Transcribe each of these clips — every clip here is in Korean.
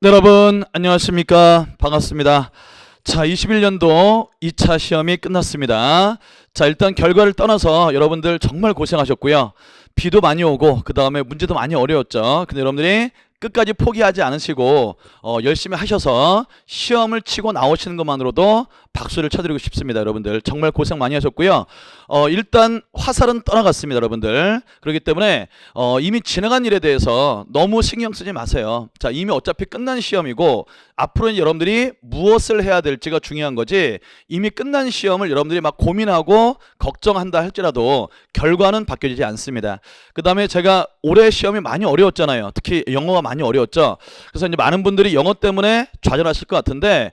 네, 여러분 안녕하십니까? 반갑습니다. 자, 21년도 2차 시험이 끝났습니다. 자, 일단 결과를 떠나서 여러분들 정말 고생하셨고요. 비도 많이 오고 그 다음에 문제도 많이 어려웠죠. 근데 여러분들이 끝까지 포기하지 않으시고 열심히 하셔서 시험을 치고 나오시는 것만으로도 박수를 쳐드리고 싶습니다. 여러분들 정말 고생 많이 하셨고요. 일단 화살은 떠나갔습니다. 여러분들. 그렇기 때문에 이미 지나간 일에 대해서 너무 신경 쓰지 마세요. 자, 이미 어차피 끝난 시험이고 앞으로는 여러분들이 무엇을 해야 될지가 중요한 거지, 이미 끝난 시험을 여러분들이 막 고민하고 걱정한다 할지라도 결과는 바뀌어지지 않습니다. 그 다음에 제가 올해 시험이 많이 어려웠잖아요. 특히 영어가 많이 어려웠죠. 그래서 이제 많은 분들이 영어 때문에 좌절하실 것 같은데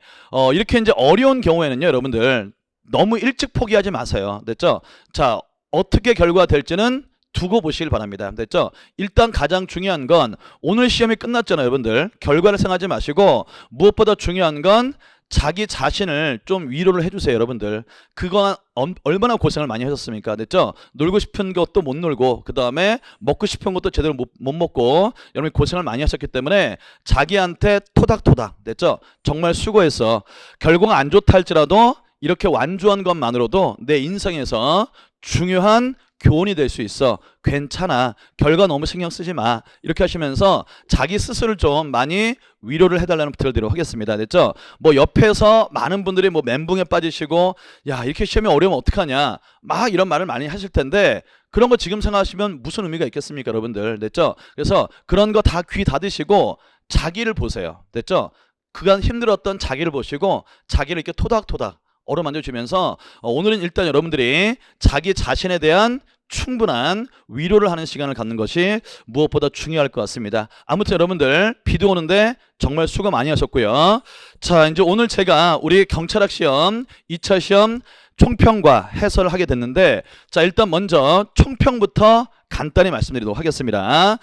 이렇게 이제 어려운 경우에는요, 여러분들 너무 일찍 포기하지 마세요. 됐죠? 자, 어떻게 결과가 될지는 두고 보시길 바랍니다. 됐죠? 일단 가장 중요한 건 오늘 시험이 끝났잖아요, 여러분들. 결과를 생각하지 마시고 무엇보다 중요한 건 자기 자신을 좀 위로를 해주세요, 여러분들. 그거 얼마나 고생을 많이 하셨습니까? 됐죠? 놀고 싶은 것도 못 놀고 그 다음에 먹고 싶은 것도 제대로 못 먹고 여러분이 고생을 많이 하셨기 때문에 자기한테 토닥토닥, 됐죠? 정말 수고했어. 결과가 안 좋다 할지라도 이렇게 완주한 것만으로도 내 인생에서 중요한 교훈이 될 수 있어. 괜찮아. 결과 너무 신경 쓰지 마. 이렇게 하시면서 자기 스스로를 좀 많이 위로를 해달라는 부탁을 드리도록 하겠습니다. 됐죠? 뭐 옆에서 많은 분들이 뭐 멘붕에 빠지시고 야, 이렇게 시험이 어려우면 어떡하냐 막 이런 말을 많이 하실 텐데 그런 거 지금 생각하시면 무슨 의미가 있겠습니까, 여러분들. 됐죠? 그래서 그런 거 다 귀 닫으시고 자기를 보세요. 됐죠? 그간 힘들었던 자기를 보시고 자기를 이렇게 토닥토닥 어루만져 주면서 오늘은 일단 여러분들이 자기 자신에 대한 충분한 위로를 하는 시간을 갖는 것이 무엇보다 중요할 것 같습니다. 아무튼 여러분들 비도 오는데 정말 수고 많이 하셨고요. 자, 이제 오늘 제가 우리 경찰학 시험 2차 시험 총평과 해설을 하게 됐는데, 자, 일단 먼저 총평부터 간단히 말씀드리도록 하겠습니다.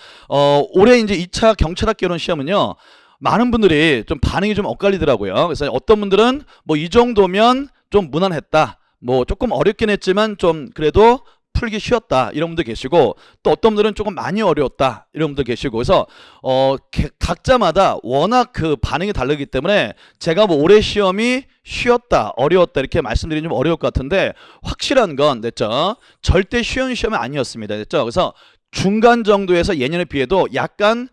올해 이제 2차 경찰학 개론 시험은요, 많은 분들이 좀 반응이 좀 엇갈리더라고요. 그래서 어떤 분들은 뭐 이 정도면 좀 무난했다, 뭐 조금 어렵긴 했지만 좀 그래도 풀기 쉬웠다, 이런 분도 계시고, 또 어떤 분들은 조금 많이 어려웠다, 이런 분도 계시고, 그래서 각자마다 워낙 그 반응이 다르기 때문에 제가 뭐 올해 시험이 쉬웠다, 어려웠다 이렇게 말씀드리면 좀 어려울 것 같은데, 확실한 건 됐죠? 절대 쉬운 시험이 아니었습니다. 됐죠? 그래서 중간 정도에서 예년에 비해도 약간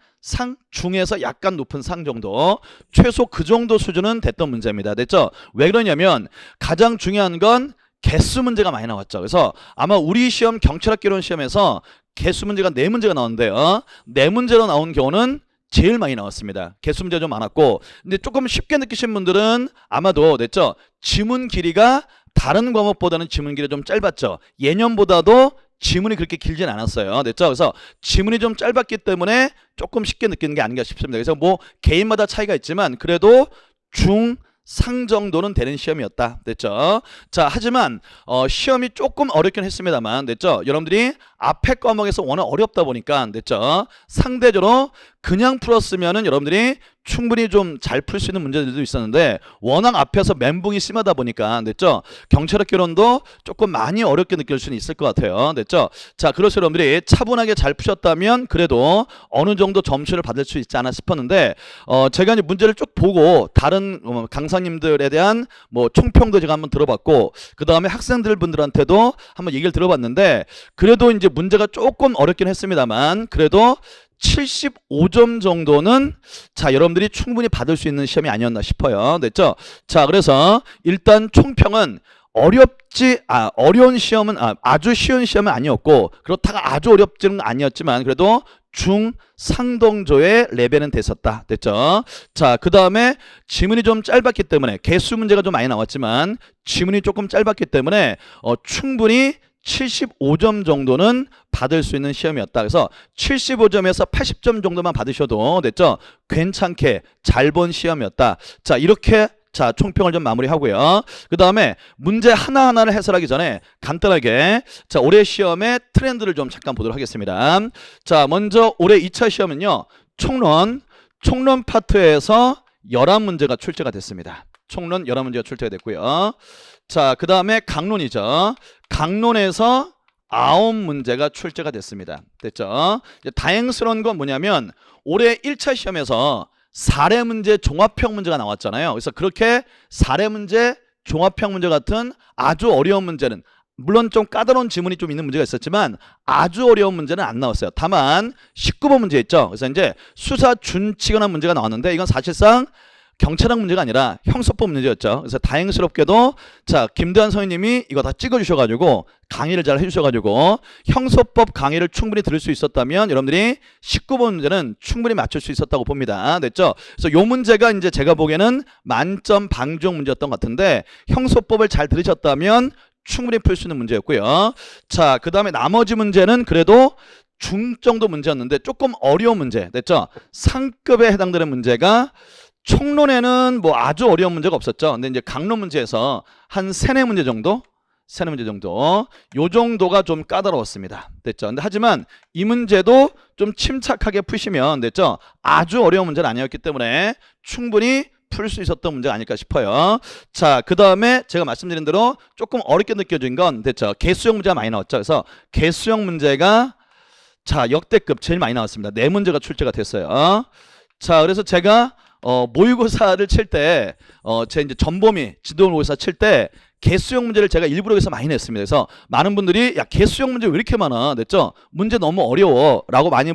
중에서 약간 높은 상 정도, 최소 그 정도 수준은 됐던 문제입니다. 됐죠? 왜 그러냐면 가장 중요한 건 개수 문제가 많이 나왔죠. 그래서 아마 우리 시험 경찰학 개론 시험에서 개수 문제가 4문제가 나왔는데요, 4문제로 나온 경우는 제일 많이 나왔습니다. 개수 문제가 좀 많았고, 근데 조금 쉽게 느끼신 분들은 아마도 됐죠? 지문 길이가 다른 과목보다는 지문 길이가 좀 짧았죠. 예년보다도 지문이 그렇게 길진 않았어요. 됐죠? 그래서 지문이 좀 짧았기 때문에 조금 쉽게 느끼는 게 아닌가 싶습니다. 그래서 뭐 개인마다 차이가 있지만 그래도 상 정도는 되는 시험이었다. 됐죠? 자, 하지만 시험이 조금 어렵긴 했습니다만, 됐죠? 여러분들이 앞에 과목에서 워낙 어렵다 보니까, 됐죠? 상대적으로 그냥 풀었으면은 여러분들이 충분히 좀 잘 풀 수 있는 문제들도 있었는데 워낙 앞에서 멘붕이 심하다 보니까, 됐죠? 경찰학 개론도 조금 많이 어렵게 느낄 수는 있을 것 같아요. 됐죠? 자, 그래서 여러분들이 차분하게 잘 푸셨다면 그래도 어느 정도 점수를 받을 수 있지 않아 싶었는데, 제가 이제 문제를 쭉 보고 다른 강사님들에 대한 뭐 총평도 제가 한번 들어봤고, 그 다음에 학생들 분들한테도 한번 얘기를 들어봤는데, 그래도 이제 문제가 조금 어렵긴 했습니다만 그래도 75점 정도는 자, 여러분들이 충분히 받을 수 있는 시험이 아니었나 싶어요. 됐죠? 자, 그래서 일단 총평은 어려운 시험은 아주 쉬운 시험은 아니었고, 그렇다가 아주 어렵지는 아니었지만 그래도 중상동조의 레벨은 됐었다. 됐죠? 자, 그 다음에 지문이 좀 짧았기 때문에 개수 문제가 좀 많이 나왔지만 지문이 조금 짧았기 때문에 충분히 75점 정도는 받을 수 있는 시험이었다. 그래서 75점에서 80점 정도만 받으셔도 됐죠? 괜찮게 잘 본 시험이었다. 자, 이렇게 자, 총평을 좀 마무리하고요. 그 다음에 문제 하나하나를 해설하기 전에 간단하게 자, 올해 시험의 트렌드를 좀 잠깐 보도록 하겠습니다. 자, 먼저 올해 2차 시험은요, 총론 파트에서 11문제가 출제가 됐습니다. 총론 11문제가 출제가 됐고요. 자, 그 다음에 강론이죠. 강론에서 9문제가 출제가 됐습니다. 됐죠? 이제 다행스러운 건 뭐냐면 올해 1차 시험에서 사례 문제, 종합형 문제가 나왔잖아요. 그래서 그렇게 사례 문제, 종합형 문제 같은 아주 어려운 문제는 물론 좀 까다로운 지문이 좀 있는 문제가 있었지만 아주 어려운 문제는 안 나왔어요. 다만 19번 문제 있죠. 그래서 이제 수사 준칙이라는 문제가 나왔는데 이건 사실상 경찰학 문제가 아니라 형사법 문제였죠. 그래서 다행스럽게도 자 김대환 선생님이 이거 다 찍어주셔가지고 강의를 잘 해주셔가지고 형사법 강의를 충분히 들을 수 있었다면 여러분들이 19번 문제는 충분히 맞출 수 있었다고 봅니다. 됐죠? 그래서 요 문제가 이제 제가 보기에는 만점 방중 문제였던 것 같은데 형사법을 잘 들으셨다면 충분히 풀 수 있는 문제였고요. 자, 그 다음에 나머지 문제는 그래도 중정도 문제였는데 조금 어려운 문제 됐죠? 상급에 해당되는 문제가 총론에는 뭐 아주 어려운 문제가 없었죠. 근데 이제 강론 문제에서 한 세네 문제 정도 요 정도가 좀 까다로웠습니다. 됐죠? 근데 하지만 이 문제도 좀 침착하게 푸시면 됐죠? 아주 어려운 문제는 아니었기 때문에 충분히 풀 수 있었던 문제가 아닐까 싶어요. 자, 그 다음에 제가 말씀드린 대로 조금 어렵게 느껴진 건 됐죠? 개수형 문제가 많이 나왔죠. 그래서 개수형 문제가 자 역대급 제일 많이 나왔습니다. 네 문제가 출제가 됐어요. 자, 그래서 제가 모의고사를 칠 때 제 이제 전범위 지도 모의고사 칠 때 개수형 문제를 제가 일부러 해서 많이 냈습니다. 그래서 많은 분들이 야 개수형 문제 왜 이렇게 많아? 됐죠? 문제 너무 어려워 라고 많이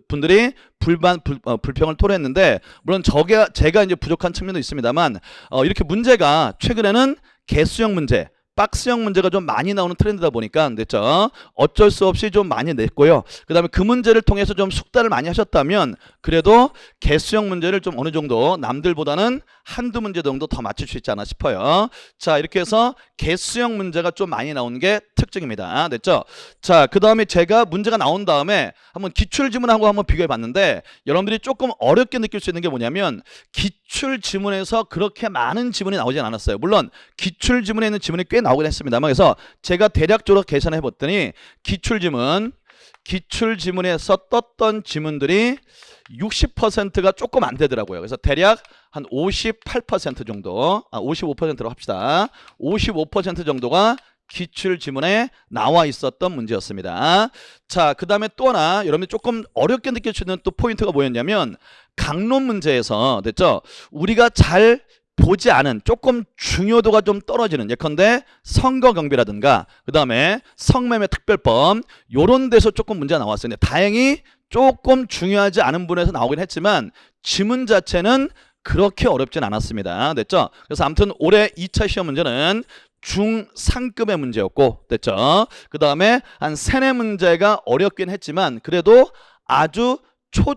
분들이 불평을 토로했는데 물론 제가 이제 부족한 측면도 있습니다만 이렇게 문제가 최근에는 개수형 문제 박스형 문제가 좀 많이 나오는 트렌드다 보니까 됐죠? 어쩔 수 없이 좀 많이 냈고요. 그 다음에 그 문제를 통해서 좀 숙달을 많이 하셨다면 그래도 개수형 문제를 좀 어느 정도 남들보다는 한두 문제 정도 더 맞출 수 있지 않나 싶어요. 자, 이렇게 해서 개수형 문제가 좀 많이 나오는 게 특징입니다. 됐죠? 자, 그 다음에 제가 문제가 나온 다음에 한번 기출지문하고 한번 비교해 봤는데 여러분들이 조금 어렵게 느낄 수 있는 게 뭐냐면 기출지문에서 그렇게 많은 지문이 나오진 않았어요. 물론 기출지문에 있는 지문이 꽤 나오긴 했습니다만 그래서 제가 대략적으로 계산해 봤더니 기출지문에서 떴던 지문들이 60%가 조금 안 되더라고요. 그래서 대략 한 58% 정도 55%로 합시다. 55% 정도가 기출지문에 나와 있었던 문제였습니다. 자, 그 다음에 또 하나 여러분이 조금 어렵게 느낄 수 있는 또 포인트가 뭐였냐면 강론 문제에서 됐죠? 우리가 잘 보지 않은 조금 중요도가 좀 떨어지는 예컨대 선거경비라든가 그 다음에 성매매 특별법 요런 데서 조금 문제가 나왔어요. 근데 다행히 조금 중요하지 않은 분에서 나오긴 했지만 지문 자체는 그렇게 어렵진 않았습니다. 됐죠? 그래서 아무튼 올해 2차 시험 문제는 중상급의 문제였고 됐죠? 그 다음에 한 세네 문제가 어렵긴 했지만 그래도 아주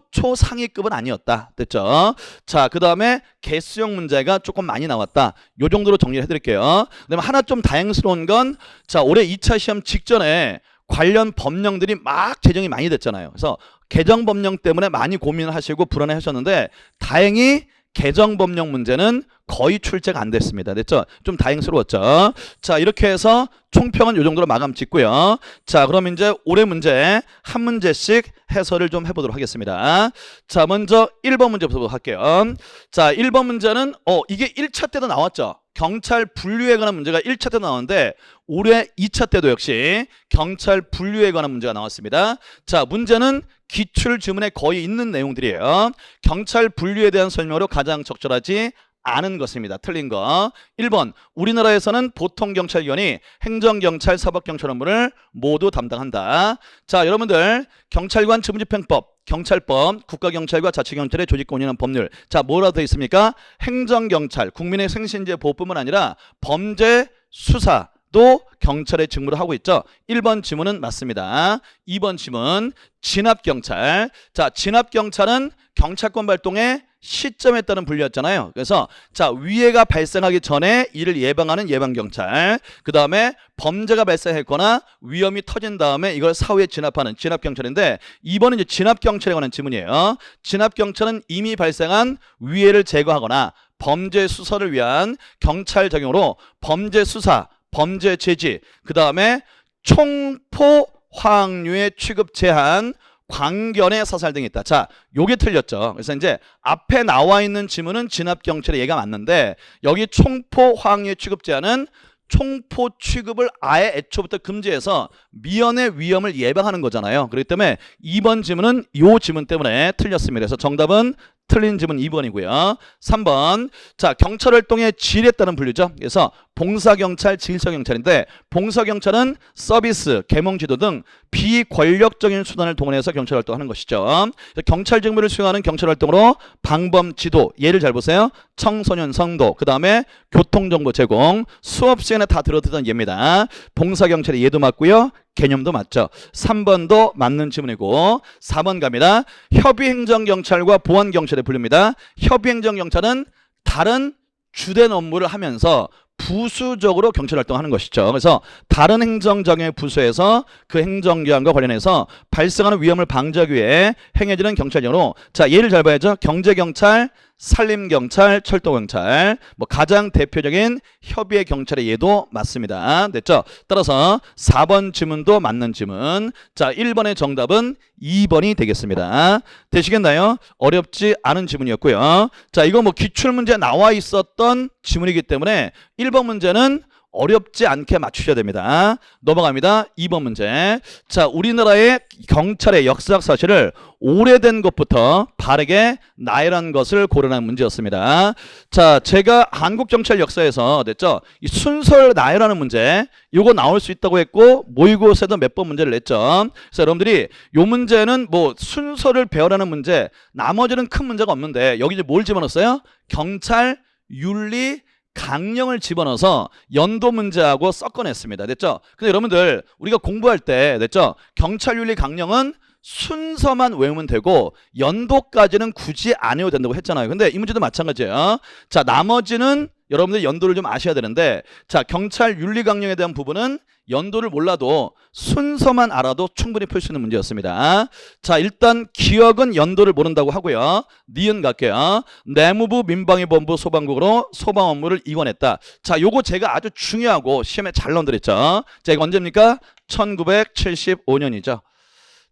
초상위급은 아니었다. 됐죠? 자, 그 다음에 개수형 문제가 조금 많이 나왔다. 요 정도로 정리를 해드릴게요. 그 다음에 하나 좀 다행스러운 건 자, 올해 2차 시험 직전에 관련 법령들이 막 제정이 많이 됐잖아요. 그래서 개정 법령 때문에 많이 고민을 하시고 불안해 하셨는데 다행히 개정 법령 문제는 거의 출제가 안 됐습니다. 됐죠? 좀 다행스러웠죠? 자, 이렇게 해서 총평은 이 정도로 마감 짓고요. 자, 그럼 이제 올해 문제 한 문제씩 해설을 좀 해보도록 하겠습니다. 자, 먼저 1번 문제부터 보도록 할게요. 자, 1번 문제는 이게 1차 때도 나왔죠? 경찰 분류에 관한 문제가 1차 때도 나왔는데 올해 2차 때도 역시 경찰 분류에 관한 문제가 나왔습니다. 자, 문제는 기출지문에 거의 있는 내용들이에요. 경찰 분류에 대한 설명으로 가장 적절하지 않은 것입니다. 틀린 거. 1번 우리나라에서는 보통경찰관이 행정경찰, 사법경찰 업무를 모두 담당한다. 자, 여러분들 경찰관 직무집행법, 경찰법, 국가경찰과 자치경찰의 조직권이라는 법률. 자, 뭐라고 되어 있습니까? 행정경찰, 국민의 생신제 보호뿐만 아니라 범죄 수사도 경찰의 직무를 하고 있죠. 1번 지문은 맞습니다. 2번 지문 진압경찰. 자, 진압경찰은 경찰권 발동의 시점에 따른 분류였잖아요. 그래서 자, 위해가 발생하기 전에 이를 예방하는 예방경찰, 그 다음에 범죄가 발생했거나 위험이 터진 다음에 이걸 사후에 진압하는 진압경찰인데 이번은 이제 진압경찰에 관한 지문이에요. 진압경찰은 이미 발생한 위해를 제거하거나 범죄 수사를 위한 경찰 적용으로 범죄 수사, 범죄 제지, 그 다음에 총포 화학류의 취급 제한, 광견의 사살 등이 있다. 자, 요게 틀렸죠. 그래서 이제 앞에 나와 있는 지문은 진압경찰의 얘가 맞는데 여기 총포 화학류 취급 제한은 총포 취급을 아예 애초부터 금지해서 미연의 위험을 예방하는 거잖아요. 그렇기 때문에 2번 지문은 요 지문 때문에 틀렸습니다. 그래서 정답은 틀린 지문 2번이고요. 3번. 자, 경찰 활동의 질에 따른 분류죠. 그래서 봉사경찰, 질서경찰인데 봉사경찰은 서비스, 계몽지도 등 비권력적인 수단을 동원해서 경찰 활동하는 것이죠. 경찰 직무를 수행하는 경찰 활동으로 방범 지도, 예를 잘 보세요. 청소년 성도, 그 다음에 교통정보 제공, 수업 시간에 다 들어드던 예입니다. 봉사경찰의 예도 맞고요. 개념도 맞죠. 3번도 맞는 질문이고 4번 갑니다. 협의행정경찰과 보안경찰의 분류입니다. 협의행정경찰은 다른 주된 업무를 하면서 부수적으로 경찰 활동하는 것이죠. 그래서 다른 행정장의 부서에서 그 행정기관과 관련해서 발생하는 위험을 방지하기 위해 행해지는 경찰령으로, 자, 예를 잘 봐야죠. 경제경찰, 산림경찰, 철도경찰, 뭐 가장 대표적인 협의의 경찰의 예도 맞습니다. 됐죠? 따라서 4번 지문도 맞는 지문. 자, 1번의 정답은 2번이 되겠습니다. 되시겠나요? 어렵지 않은 지문이었고요. 자, 이거 뭐 기출문제 나와 있었던 지문이기 때문에 1번 문제는 어렵지 않게 맞추셔야 됩니다. 넘어갑니다. 2번 문제. 자, 우리나라의 경찰의 역사적 사실을 오래된 것부터 바르게 나열한 것을 고려한 문제였습니다. 자, 제가 한국 경찰 역사에서 됐죠? 이 순서를 나열하는 문제, 이거 나올 수 있다고 했고 모의고사에도 몇 번 문제를 냈죠. 그래서 여러분들이 이 문제는 뭐 순서를 배열하는 문제, 나머지는 큰 문제가 없는데 여기 이제 뭘 집어넣었어요? 경찰 윤리 강령을 집어넣어서 연도 문제하고 섞어냈습니다. 됐죠? 근데 여러분들 우리가 공부할 때 됐죠? 경찰윤리 강령은 순서만 외우면 되고 연도까지는 굳이 안 외워도 된다고 했잖아요. 근데 이 문제도 마찬가지예요. 자, 나머지는 여러분들 연도를 좀 아셔야 되는데, 자, 경찰 윤리 강령에 대한 부분은 연도를 몰라도 순서만 알아도 충분히 풀 수 있는 문제였습니다. 자, 일단 기억은 연도를 모른다고 하고요. 니은 갈게요. 내무부 민방위본부 소방국으로 소방 업무를 이관했다. 자, 요거 제가 아주 중요하고 시험에 잘 넣어드렸죠. 자, 이거 언제입니까? 1975년이죠.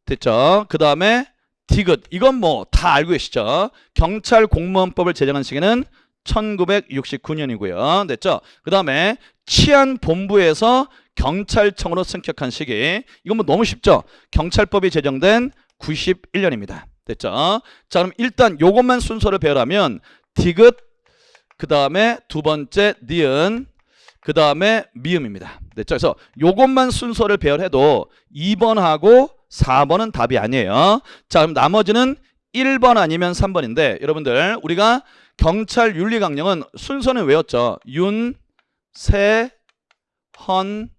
됐죠? 그 다음에 디귿, 이건 뭐 다 알고 계시죠? 경찰 공무원법을 제정한 시기는 1969년이고요. 됐죠? 그 다음에 치안본부에서 경찰청으로 승격한 시기, 이건 뭐 너무 쉽죠? 경찰법이 제정된 91년입니다. 됐죠? 자, 그럼 일단 요것만 순서를 배열하면 디귿, 그 다음에 두 번째 니은, 그 다음에 미음입니다. 됐죠? 그래서 요것만 순서를 배열해도 2번하고 4번은 답이 아니에요. 자, 그럼 나머지는 1번 아니면 3번인데 여러분들 우리가 경찰 윤리 강령은 순서는 외웠죠. 윤, 세, 헌,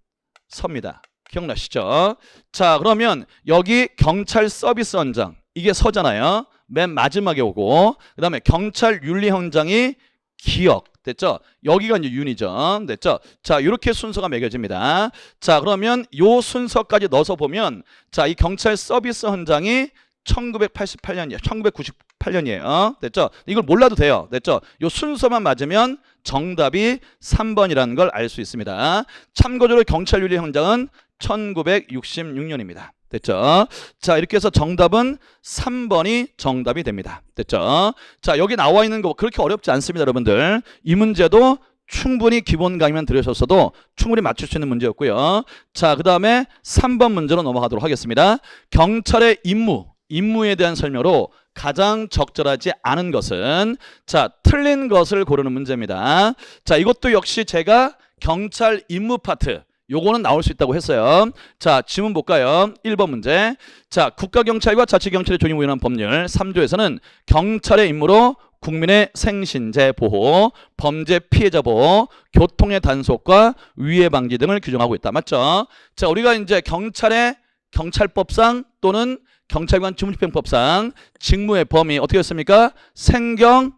서입니다. 기억나시죠? 자, 그러면 여기 경찰 서비스 헌장, 이게 서잖아요. 맨 마지막에 오고, 그 다음에 경찰 윤리 헌장이 기억. 됐죠? 여기가 이제 윤이죠. 됐죠? 자, 이렇게 순서가 매겨집니다. 자, 그러면 요 순서까지 넣어서 보면, 자, 이 경찰 서비스 헌장이 1988년이에요. 1998년이에요. 됐죠? 이걸 몰라도 돼요. 됐죠? 요 순서만 맞으면 정답이 3번이라는 걸 알 수 있습니다. 참고적으로 경찰 윤리 헌장은 1966년입니다. 됐죠? 자, 이렇게 해서 정답은 3번이 정답이 됩니다. 됐죠? 자, 여기 나와 있는 거 그렇게 어렵지 않습니다, 여러분들. 이 문제도 충분히 기본 강의만 들으셨어도 충분히 맞출 수 있는 문제였고요. 자, 그 다음에 3번 문제로 넘어가도록 하겠습니다. 경찰의 임무에 대한 설명으로 가장 적절하지 않은 것은, 자, 틀린 것을 고르는 문제입니다. 자, 이것도 역시 제가 경찰 임무 파트, 요거는 나올 수 있다고 했어요. 자, 지문 볼까요? 1번 문제. 자, 국가경찰과 자치경찰의 존임 우연한 법률 3조에서는 경찰의 임무로 국민의 생신재 보호, 범죄 피해자 보호, 교통의 단속과 위해 방지 등을 규정하고 있다. 맞죠? 자, 우리가 이제 경찰법상 또는 경찰관 직무집행법상 직무의 범위 어떻게 했습니까? 생범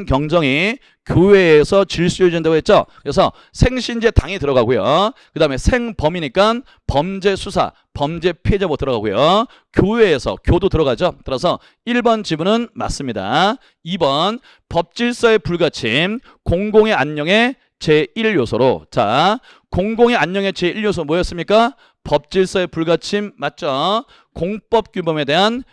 경정이 교회에서 질서 유지한다고 했죠. 그래서 생신재 당이 들어가고요. 그 다음에 생범이니까 범죄 수사, 범죄 피해자 못 들어가고요. 교회에서 교도 들어가죠. 따라서 1번 지문은 맞습니다. 2번 법질서의 불가침, 공공의 안녕의 제1요소로, 자, 공공의 안녕의 제1요소 뭐였습니까? 법질서의 불가침 맞죠? 공법규범에 대한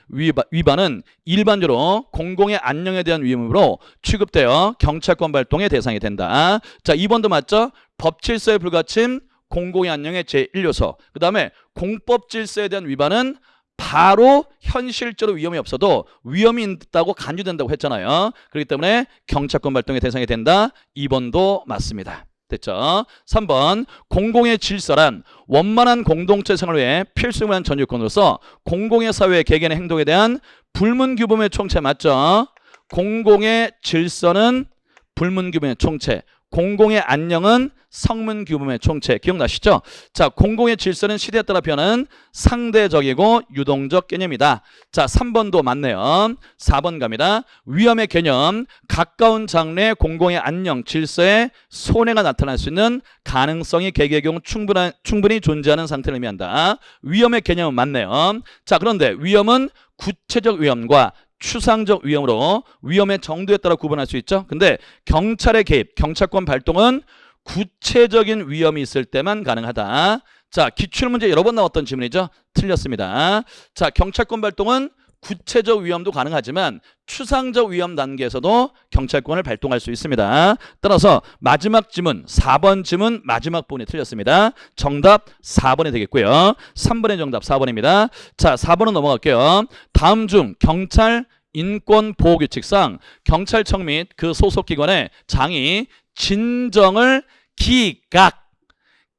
위반은 일반적으로 공공의 안녕에 대한 위험으로 취급되어 경찰권 발동의 대상이 된다. 자, 2번도 맞죠? 법질서의 불가침, 공공의 안녕의 제1요소. 그 다음에 공법 질서에 대한 위반은 바로 현실적으로 위험이 없어도 위험이 있다고 간주된다고 했잖아요. 그렇기 때문에 경찰권 발동의 대상이 된다. 2번도 맞습니다. 됐죠? 3번 공공의 질서란 원만한 공동체 생활을 위해 필수무한 전유권으로서 공공의 사회의 개개인의 행동에 대한 불문규범의 총체 맞죠? 공공의 질서는 불문규범의 총체, 공공의 안녕은 성문규범의 총체. 기억나시죠? 자, 공공의 질서는 시대에 따라 변하는 상대적이고 유동적 개념이다. 자, 3번도 맞네요. 4번 갑니다. 위험의 개념, 가까운 장래의 공공의 안녕, 질서에 손해가 나타날 수 있는 가능성이 개개의 경우 충분히 존재하는 상태를 의미한다. 위험의 개념은 맞네요. 자, 그런데 위험은 구체적 위험과 추상적 위험으로 위험의 정도에 따라 구분할 수 있죠. 근데 경찰의 개입, 경찰권 발동은 구체적인 위험이 있을 때만 가능하다. 자, 기출문제 여러 번 나왔던 질문이죠. 틀렸습니다. 자, 경찰권 발동은 구체적 위험도 가능하지만 추상적 위험 단계에서도 경찰권을 발동할 수 있습니다. 따라서 마지막 지문 4번 지문 마지막 부분이 틀렸습니다. 정답 4번이 되겠고요. 3번의 정답 4번입니다. 자, 4번은 넘어갈게요. 다음 중 경찰 인권보호규칙상 경찰청 및 그 소속기관의 장이 진정을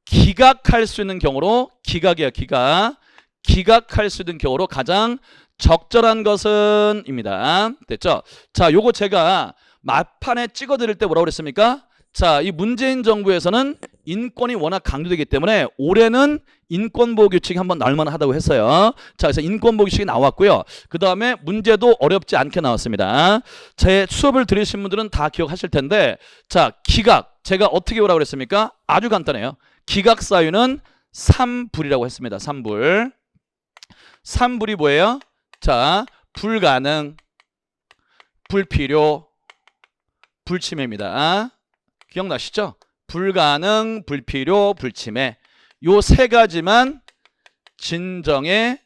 기각할 수 있는 경우로 기각이에요. 기각할 수 있는 경우로 가장 적절한 것은 입니다. 됐죠? 자, 요거 제가 막판에 찍어드릴 때 뭐라고 그랬습니까? 자, 이 문재인 정부에서는 인권이 워낙 강조되기 때문에 올해는 인권보호규칙이 한번 나올만하다고 했어요. 자, 그래서 인권보호규칙이 나왔고요. 그 다음에 문제도 어렵지 않게 나왔습니다. 제 수업을 들으신 분들은 다 기억하실 텐데, 자, 기각 제가 어떻게 오라고 그랬습니까? 아주 간단해요. 기각 사유는 3불이라고 했습니다. 3불. 3불이 뭐예요? 자, 불가능, 불필요, 불침해입니다. 기억나시죠? 불가능, 불필요, 불침해. 요 세 가지만 진정의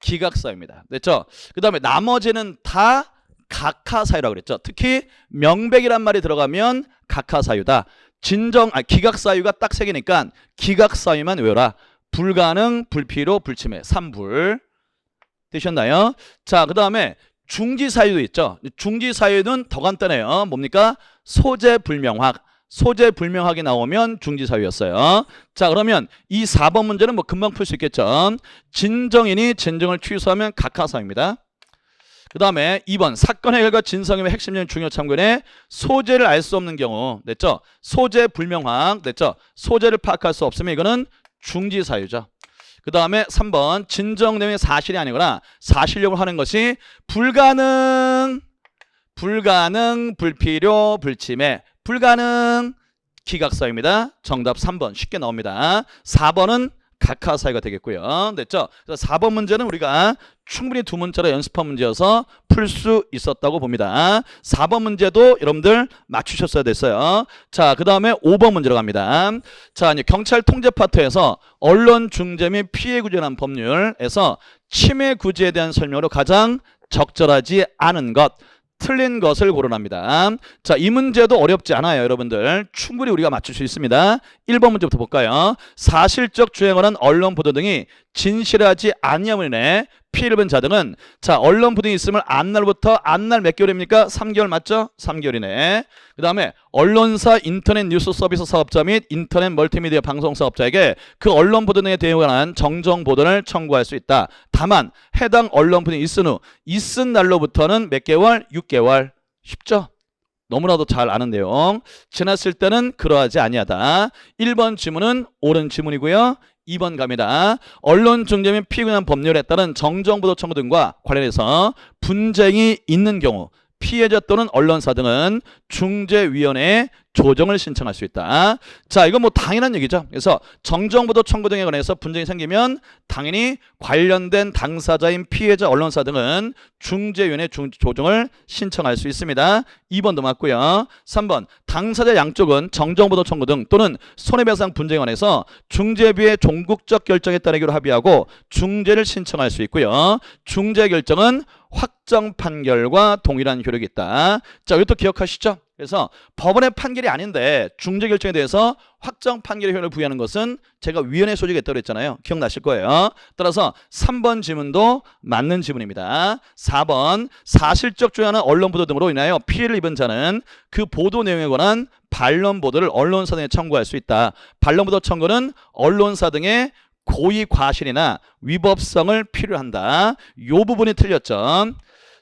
기각사유입니다. 됐죠? 그 다음에 나머지는 다 각하사유라고 그랬죠. 특히 명백이란 말이 들어가면 각하사유다. 기각사유가 딱 세 개니까 기각사유만 외워라. 불가능, 불필요, 불침해. 3불. 되셨나요? 자, 그 다음에 중지사유도 있죠. 중지사유는 더 간단해요. 뭡니까? 소재불명확. 소재불명확이 나오면 중지사유였어요. 자, 그러면 이 4번 문제는 뭐 금방 풀 수 있겠죠. 진정인이 진정을 취소하면 각하사유입니다. 그 다음에 2번 사건 해결과 진상규명의 핵심적인 중요 참고인의 소재를 알 수 없는 경우. 됐죠? 소재불명확. 됐죠? 소재를 파악할 수 없으면 이거는 중지사유죠. 그 다음에 3번 진정 내용의 사실이 아니거나 사실력을 하는 것이 불가능, 불필요, 불침해. 불가능, 기각사유입니다. 정답 3번 쉽게 나옵니다. 4번은 각하사유가 되겠고요. 됐죠? 그래서 4번 문제는 우리가 충분히 두 문자로 연습한 문제여서 풀 수 있었다고 봅니다. 4번 문제도 여러분들 맞추셨어야 됐어요. 자, 그 다음에 5번 문제로 갑니다. 자, 이제 경찰 통제 파트에서 언론 중재 및 피해 구제란 법률에서 침해 구제에 대한 설명으로 가장 적절하지 않은 것, 틀린 것을 고른합니다. 자, 이 문제도 어렵지 않아요. 여러분들 충분히 우리가 맞출 수 있습니다. 1번 문제부터 볼까요? 사실적 주행을 한 언론 보도 등이 진실하지 아니함을 인해 피해를 본 자 등은, 자, 언론 보도가 있으면 안날부터 안날 몇 개월입니까? 3개월 맞죠? 3개월이네. 그 다음에 언론사 인터넷 뉴스 서비스 사업자 및 인터넷 멀티미디어 방송 사업자에게 그 언론 보도 등에 대해 관한 정정 보도를 청구할 수 있다. 다만 해당 언론 보도가 있은 후 있은 날로부터는 몇 개월? 6개월. 쉽죠? 너무나도 잘 아는 내용. 지났을 때는 그러하지 아니하다. 1번 지문은 옳은 지문이고요. 2번 갑니다. 언론 중재 및 피해 관련 법률에 따른 정정보도 청구 등과 관련해서 분쟁이 있는 경우 피해자 또는 언론사 등은 중재위원회에 조정을 신청할 수 있다. 자, 이건 뭐 당연한 얘기죠. 그래서 정정보도 청구 등에 관해서 분쟁이 생기면 당연히 관련된 당사자인 피해자, 언론사 등은 중재위원회 조정을 신청할 수 있습니다. 2번도 맞고요. 3번 당사자 양쪽은 정정보도 청구 등 또는 손해배상 분쟁에 관해서 중재비의 종국적 결정에 따르기로 합의하고 중재를 신청할 수 있고요. 중재 결정은 확정 판결과 동일한 효력이 있다. 자, 이것도 기억하시죠? 그래서 법원의 판결이 아닌데 중재 결정에 대해서 확정 판결의 효력을 부여하는 것은 제가 위헌의 소지가 있다고 했잖아요. 기억나실 거예요. 따라서 3번 지문도 맞는 지문입니다. 4번 사실적 조회나 언론 보도 등으로 인하여 피해를 입은 자는 그 보도 내용에 관한 반론 보도를 언론사 등에 청구할 수 있다. 반론 보도 청구는 언론사 등의 고의 과실이나 위법성을 필요로 한다. 요 부분이 틀렸죠.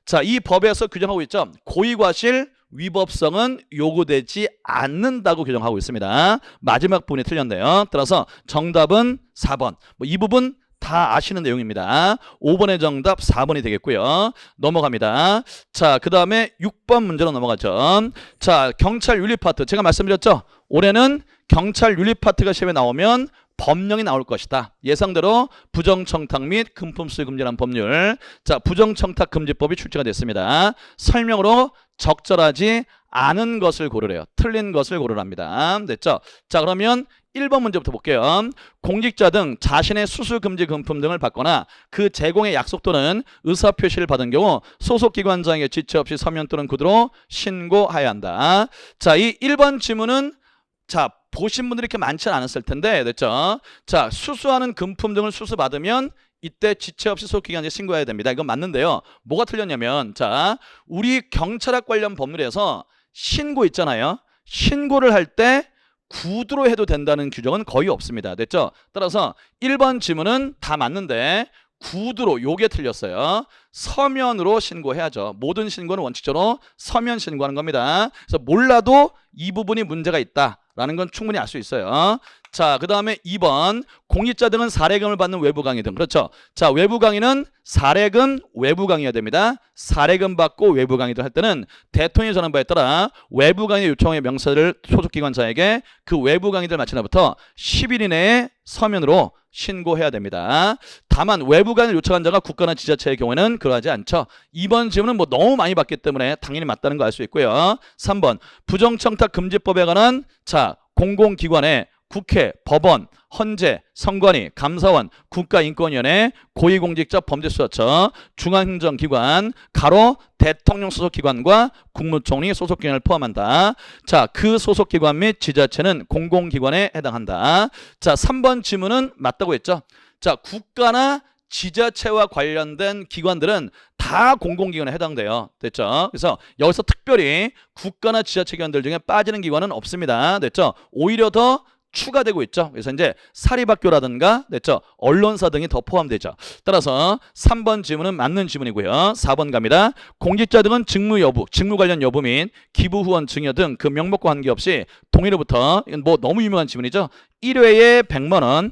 자, 이 법에서 규정하고 있죠. 고의 과실 위법성은 요구되지 않는다고 규정하고 있습니다. 마지막 부분이 틀렸네요. 따라서 정답은 4번. 이 부분 다 아시는 내용입니다. 5번의 정답 4번이 되겠고요. 넘어갑니다. 자, 그 다음에 6번 문제로 넘어가죠. 자, 경찰 윤리 파트. 제가 말씀드렸죠. 올해는 경찰 윤리 파트가 시험에 나오면 법령이 나올 것이다. 예상대로 부정청탁 및 금품수수 금지라는 법률. 자, 부정청탁 금지법이 출제가 됐습니다. 설명으로 적절하지 않은 것을 고르래요. 틀린 것을 고르랍니다. 됐죠? 자, 그러면 1번 문제부터 볼게요. 공직자 등 자신의 수수 금지 금품 등을 받거나 그 제공의 약속 또는 의사표시를 받은 경우 소속기관장에게 지체 없이 서면 또는 구두로 신고하여야 한다. 자, 이 1번 지문은 자, 보신 분들이 이렇게 많지는 않았을 텐데, 됐죠? 자, 수수하는 금품 등을 수수받으면 이때 지체 없이 소속기관에 신고해야 됩니다. 이건 맞는데요. 뭐가 틀렸냐면, 자, 우리 경찰학 관련 법률에서 신고 있잖아요. 신고를 할 때 구두로 해도 된다는 규정은 거의 없습니다. 됐죠? 따라서 1번 지문은 다 맞는데 구두로 요게 틀렸어요. 서면으로 신고해야죠. 모든 신고는 원칙적으로 서면 신고하는 겁니다. 그래서 몰라도 이 부분이 문제가 있다라는 건 충분히 알 수 있어요. 자, 그 다음에 2번 공직자 등은 사례금을 받는 외부 강의 등. 그렇죠. 자, 외부 강의는 사례금 외부 강의가 됩니다. 사례금 받고 외부 강의를 할 때는 대통령이 전한 바에 따라 외부 강의 요청의 명세를 소속기관자에게 그 외부 강의들 마친 날부터 10일 이내에 서면으로 신고해야 됩니다. 다만 외부 강의를 요청한 자가 국가나 지자체의 경우에는 그러하지 않죠. 2번 질문은 뭐 너무 많이 받기 때문에 당연히 맞다는 거 알 수 있고요. 3번 부정청탁 금지법에 관한 자 공공기관의 국회, 법원, 헌재, 선관위, 감사원, 국가인권위원회, 고위공직자 범죄수사처, 중앙행정기관, 가로 대통령 소속기관과 국무총리 소속기관을 포함한다. 자, 그 소속기관 및 지자체는 공공기관에 해당한다. 자, 3번 지문은 맞다고 했죠. 자, 국가나 지자체와 관련된 기관들은 다 공공기관에 해당돼요. 됐죠? 그래서 여기서 특별히 국가나 지자체 기관들 중에 빠지는 기관은 없습니다. 됐죠? 오히려 더 추가되고 있죠. 그래서 이제 사립학교라든가 됐죠? 언론사 등이 더 포함되죠. 따라서 3번 지문은 맞는 지문이고요. 4번 갑니다. 공직자 등은 직무 여부, 직무 관련 여부 및 기부 후원 증여 등 그 명목과 관계없이 동일로부터 이건 뭐 너무 유명한 지문이죠. 1회에 100만 원,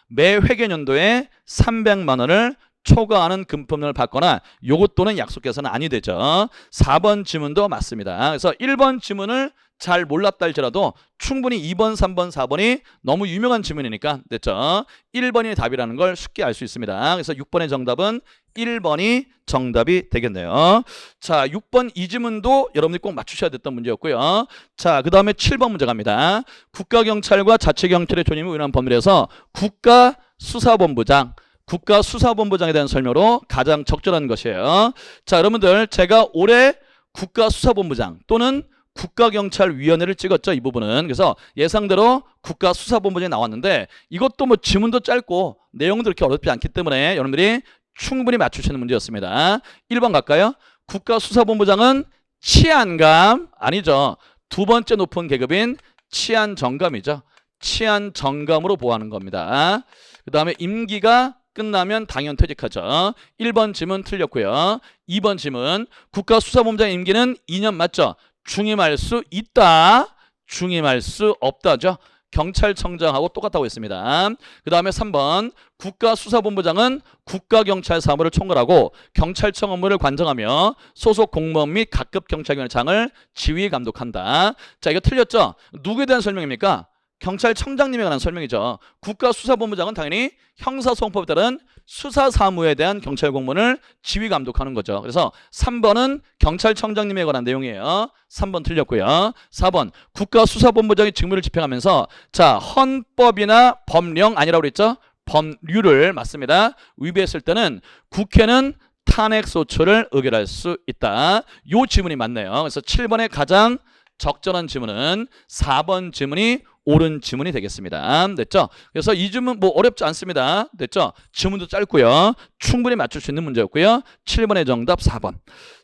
매 회계연도에 300만 원을 초과하는 금품을 받거나 요것 또는 약속해서는 아니 되죠. 4번 지문도 맞습니다. 그래서 1번 지문을 잘 몰랐다 할지라도 충분히 2번, 3번, 4번이 너무 유명한 지문이니까 됐죠. 1번이 답이라는 걸 쉽게 알 수 있습니다. 그래서 6번의 정답은 1번이 정답이 되겠네요. 자, 6번 이 지문도 여러분들이 꼭 맞추셔야 됐던 문제였고요. 자, 그 다음에 7번 문제 갑니다. 국가경찰과 자치경찰의 존임을 의논한 법률에서 국가수사본부장, 국가수사본부장에 대한 설명으로 가장 적절한 것이에요. 자, 여러분들 제가 올해 국가수사본부장 또는 국가경찰위원회를 찍었죠. 이 부분은. 그래서 예상대로 국가수사본부장이 나왔는데 이것도 뭐 지문도 짧고 내용도 그렇게 어렵지 않기 때문에 여러분들이 충분히 맞추시는 문제였습니다. 1번 갈까요? 국가수사본부장은 치안감 아니죠. 두 번째 높은 계급인 치안정감이죠. 치안정감으로 보호하는 겁니다. 그 다음에 임기가 끝나면 당연 퇴직하죠. 1번 지문 틀렸고요. 2번 지문 국가수사본부장 임기는 2년 맞죠? 중임할 수 있다. 중임할 수 없다죠. 경찰청장하고 똑같다고 했습니다. 그 다음에 3번 국가수사본부장은 국가경찰 사무를 총괄하고 경찰청 업무를 관장하며 소속 공무원 및 각급 경찰관장을 지휘 감독한다. 자, 이거 틀렸죠? 누구에 대한 설명입니까? 경찰청장님에 관한 설명이죠. 국가수사본부장은 당연히 형사소송법에 따른 수사사무에 대한 경찰 공무원을 지휘 감독하는 거죠. 그래서 3번은 경찰청장님에 관한 내용이에요. 3번 틀렸고요. 4번 국가수사본부장이 직무를 집행하면서 자, 헌법이나 법령 아니라고 그랬죠? 법률을 맞습니다. 위배했을 때는 국회는 탄핵소추를 의결할 수 있다. 요 지문이 맞네요. 그래서 7번에 가장 적절한 지문은 4번 지문이 옳은 지문이 되겠습니다. 됐죠? 그래서 이 지문 뭐 어렵지 않습니다. 됐죠? 지문도 짧고요. 충분히 맞출 수 있는 문제였고요. 7번의 정답 4번.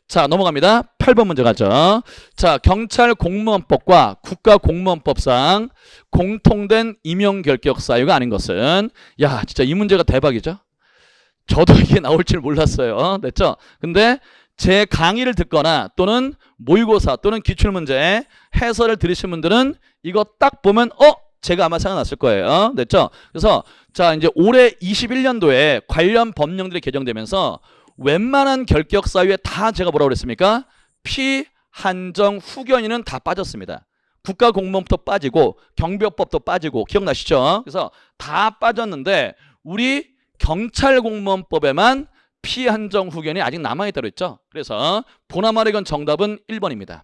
자, 넘어갑니다. 8번 문제 가죠. 자, 경찰 공무원법과 국가공무원법상 공통된 임용 결격 사유가 아닌 것은, 야, 진짜 이 문제가 대박이죠? 저도 이게 나올 줄 몰랐어요. 됐죠? 근데 제 강의를 듣거나 또는 모의고사 또는 기출문제 해설을 들으신 분들은 이거 딱 보면 제가 아마 생각났을 거예요. 됐죠? 그래서 자, 이제 올해 21년도에 관련 법령들이 개정되면서 웬만한 결격 사유에 다 제가 뭐라고 그랬습니까? 피한정 후견인은 다 빠졌습니다. 국가공무원법도 빠지고 경비법도 빠지고 기억나시죠? 그래서 다 빠졌는데 우리 경찰공무원법에만 피한정 후견이 아직 남아있다고 했죠. 그래서 보나마리건 정답은 1번입니다.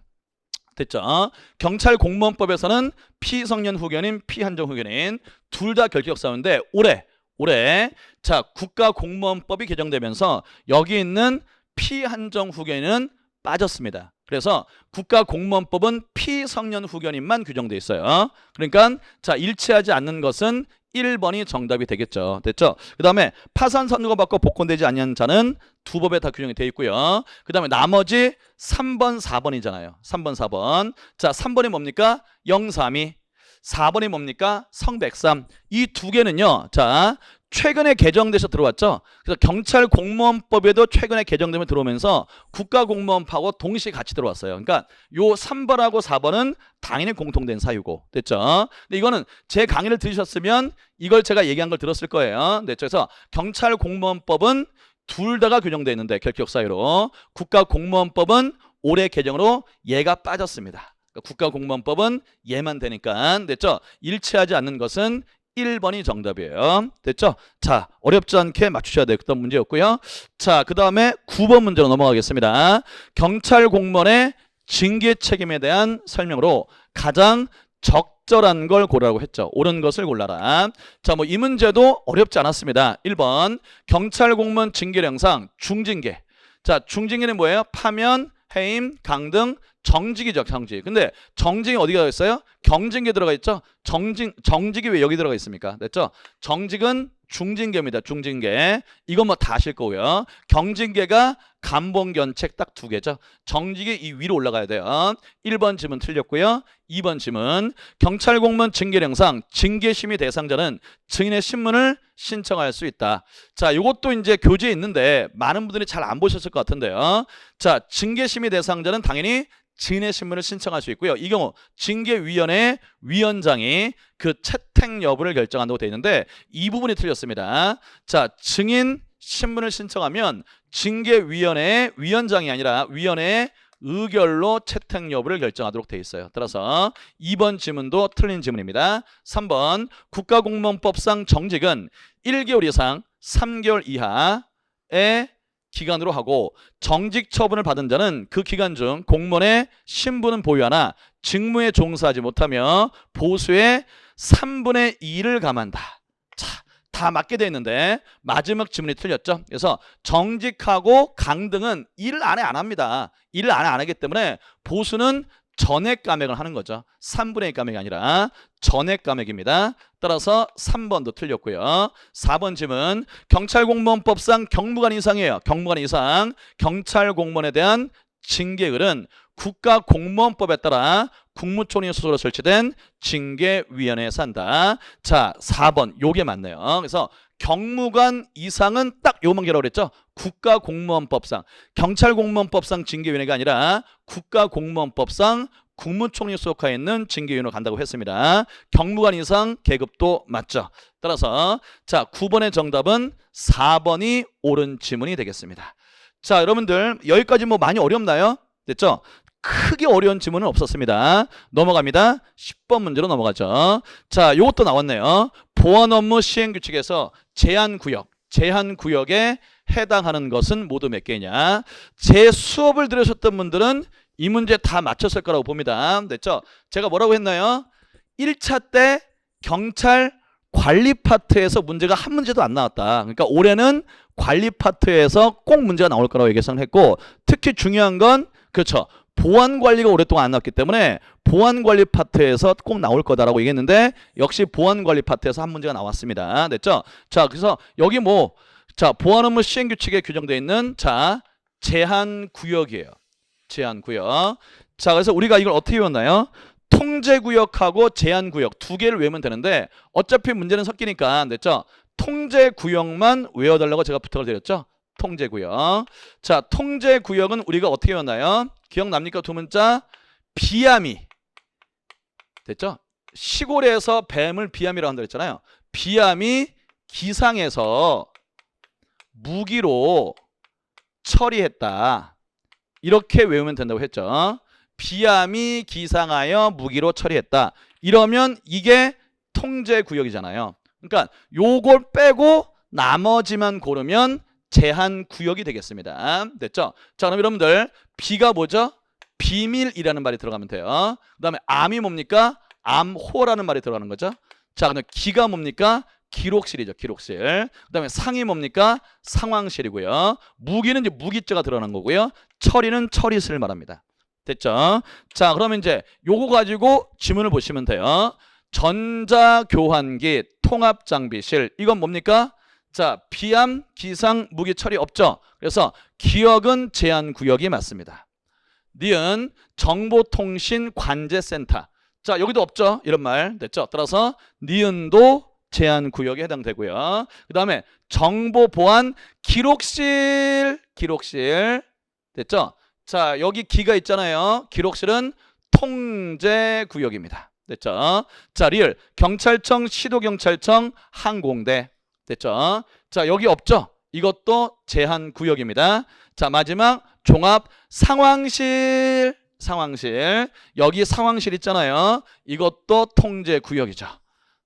됐죠? 경찰공무원법에서는 피성년 후견인, 피한정 후견인 둘 다 결격 사유인데 올해 자, 국가공무원법이 개정되면서 여기 있는 피한정 후견인은 빠졌습니다. 그래서 국가공무원법은 피성년 후견인만 규정돼 있어요. 그러니까 자, 일치하지 않는 것은 1번이 정답이 되겠죠. 됐죠? 그 다음에 파산 선고받고 복권되지 않는 자는 두 법에 다 규정이 되어 있고요. 그 다음에 나머지 3번, 4번이잖아요. 3번, 4번. 자, 3번이 뭡니까? 영삼이. 4번이 뭡니까? 성백삼. 이 두 개는요. 자, 최근에 개정돼서 들어왔죠. 그래서 경찰공무원법에도 최근에 개정되면 들어오면서 국가공무원법하고 동시에 같이 들어왔어요. 그러니까 요 3번하고 4번은 당연히 공통된 사유고. 됐죠? 근데 이거는 제 강의를 들으셨으면 이걸 제가 얘기한 걸 들었을 거예요. 됐죠? 그래서 경찰공무원법은 둘 다가 규정되어 있는데 결격 사유로, 국가공무원법은 올해 개정으로 얘가 빠졌습니다. 국가공무원법은 얘만 되니까. 됐죠? 일치하지 않는 것은 1번이 정답이에요. 됐죠? 자, 어렵지 않게 맞추셔야 되겠던 문제였고요. 자, 그 다음에 9번 문제로 넘어가겠습니다. 경찰 공무원의 징계 책임에 대한 설명으로 가장 적절한 걸 고르라고 했죠. 옳은 것을 골라라. 자, 뭐 이 문제도 어렵지 않았습니다. 1번 경찰 공무원 징계령상 중징계. 자, 중징계는 뭐예요? 파면, 해임, 강등, 정직이죠. 정직. 근데 정직이 어디가 있어요? 경징계 들어가 있죠. 정직이 왜 여기 들어가 있습니까? 됐죠? 정직은 중징계입니다. 중징계. 이건 뭐 다 아실 거고요. 경징계가 감봉견책 딱 두 개죠. 정직이 이 위로 올라가야 돼요. 1번 지문 틀렸고요. 2번 지문 경찰공무원 징계령상 징계심의 대상자는 증인의 신문을 신청할 수 있다. 자, 이것도 이제 교재에 있는데 많은 분들이 잘 안 보셨을 것 같은데요. 자, 징계심의 대상자는 당연히 증인의 신문을 신청할 수 있고요. 이 경우 징계위원회 위원장이 그 채택 여부를 결정한다고 되어 있는데 이 부분이 틀렸습니다. 자, 증인 신문을 신청하면 징계위원회의 위원장이 아니라 위원회의 의결로 채택 여부를 결정하도록 되어 있어요. 따라서 2번 지문도 틀린 지문입니다. 3번 국가공무원법상 정직은 1개월 이상 3개월 이하의 기간으로 하고 정직 처분을 받은 자는 그 기간 중 공무원의 신분은 보유하나 직무에 종사하지 못하며 보수의 3분의 2를 감한다. 자, 다 맞게 돼 있는데 마지막 지문이 틀렸죠. 그래서 정직하고 강등은 일을 안 합니다. 일을 안 하기 때문에 보수는 전액 감액을 하는 거죠. 3분의 1 감액이 아니라 전액 감액입니다. 따라서 3번도 틀렸고요. 4번 질문 경찰공무원법상 경무관 이상이에요. 경무관 이상 경찰공무원에 대한 징계을은 국가공무원법에 따라 국무총리 소속으로 설치된 징계위원회에서 한다. 자, 4번 요게 맞네요. 그래서 경무관 이상은 딱 요만 개라고 그랬죠. 국가공무원법상 경찰공무원법상 징계위원회가 아니라 국가공무원법상 국무총리 소속하에 있는 징계위원회로 간다고 했습니다. 경무관 이상 계급도 맞죠. 따라서 자, 9번의 정답은 4번이 옳은 지문이 되겠습니다. 자, 여러분들 여기까지 뭐 많이 어렵나요? 됐죠? 크게 어려운 지문은 없었습니다. 넘어갑니다. 10번 문제로 넘어가죠. 자, 요것도 나왔네요. 보안 업무 시행 규칙에서 제한구역에 해당하는 것은 모두 몇 개냐? 제 수업을 들으셨던 분들은 이 문제 다 맞췄을 거라고 봅니다. 됐죠? 제가 뭐라고 했나요? 1차 때 경찰 관리 파트에서 문제가 한 문제도 안 나왔다. 그러니까 올해는 관리 파트에서 꼭 문제가 나올 거라고 예상을 했고, 특히 중요한 건 그렇죠. 보안 관리가 오랫동안 안 나왔기 때문에 보안 관리 파트에서 꼭 나올 거다라고 얘기했는데 역시 보안 관리 파트에서 한 문제가 나왔습니다. 됐죠? 자, 그래서 여기 뭐 자, 보안 업무 시행 규칙에 규정되어 있는 자, 제한 구역이에요. 제한 구역. 자, 그래서 우리가 이걸 어떻게 외웠나요? 통제 구역하고 제한 구역 두 개를 외우면 되는데 어차피 문제는 섞이니까 됐죠? 통제 구역만 외워달라고 제가 부탁을 드렸죠? 통제 구역. 자, 통제 구역은 우리가 어떻게 외웠나요? 기억납니까? 두 문자. 비암이. 됐죠? 시골에서 뱀을 비암이라고 한다 그랬잖아요. 비암이 기상해서 무기로 처리했다. 이렇게 외우면 된다고 했죠. 비암이 기상하여 무기로 처리했다. 이러면 이게 통제 구역이잖아요. 그러니까 요걸 빼고 나머지만 고르면 제한 구역이 되겠습니다. 됐죠? 자, 그럼 여러분들 B가 뭐죠? 비밀이라는 말이 들어가면 돼요. 그 다음에 암이 뭡니까? 암호라는 말이 들어가는 거죠. 자, 그럼 기가 뭡니까? 기록실이죠. 기록실. 그 다음에 상이 뭡니까? 상황실이고요. 무기는 이제 무기자가 들어가는 거고요. 처리는 처리실을 말합니다. 됐죠? 자, 그러면 이제 요거 가지고 지문을 보시면 돼요. 전자교환기 통합장비실. 이건 뭡니까? 자, 비암, 기상, 무기 처리 없죠? 그래서 기억은 제한구역이 맞습니다. 니은 정보통신관제센터. 자, 여기도 없죠? 이런 말. 됐죠? 따라서 니은도 제한구역에 해당되고요. 그 다음에 정보보안 기록실. 기록실. 됐죠? 자, 여기 기가 있잖아요. 기록실은 통제구역입니다. 됐죠? 자, 리을 경찰청, 시도경찰청, 항공대. 됐죠? 자, 여기 없죠? 이것도 제한구역입니다. 자, 마지막 종합 상황실. 상황실. 여기 상황실 있잖아요. 이것도 통제구역이죠.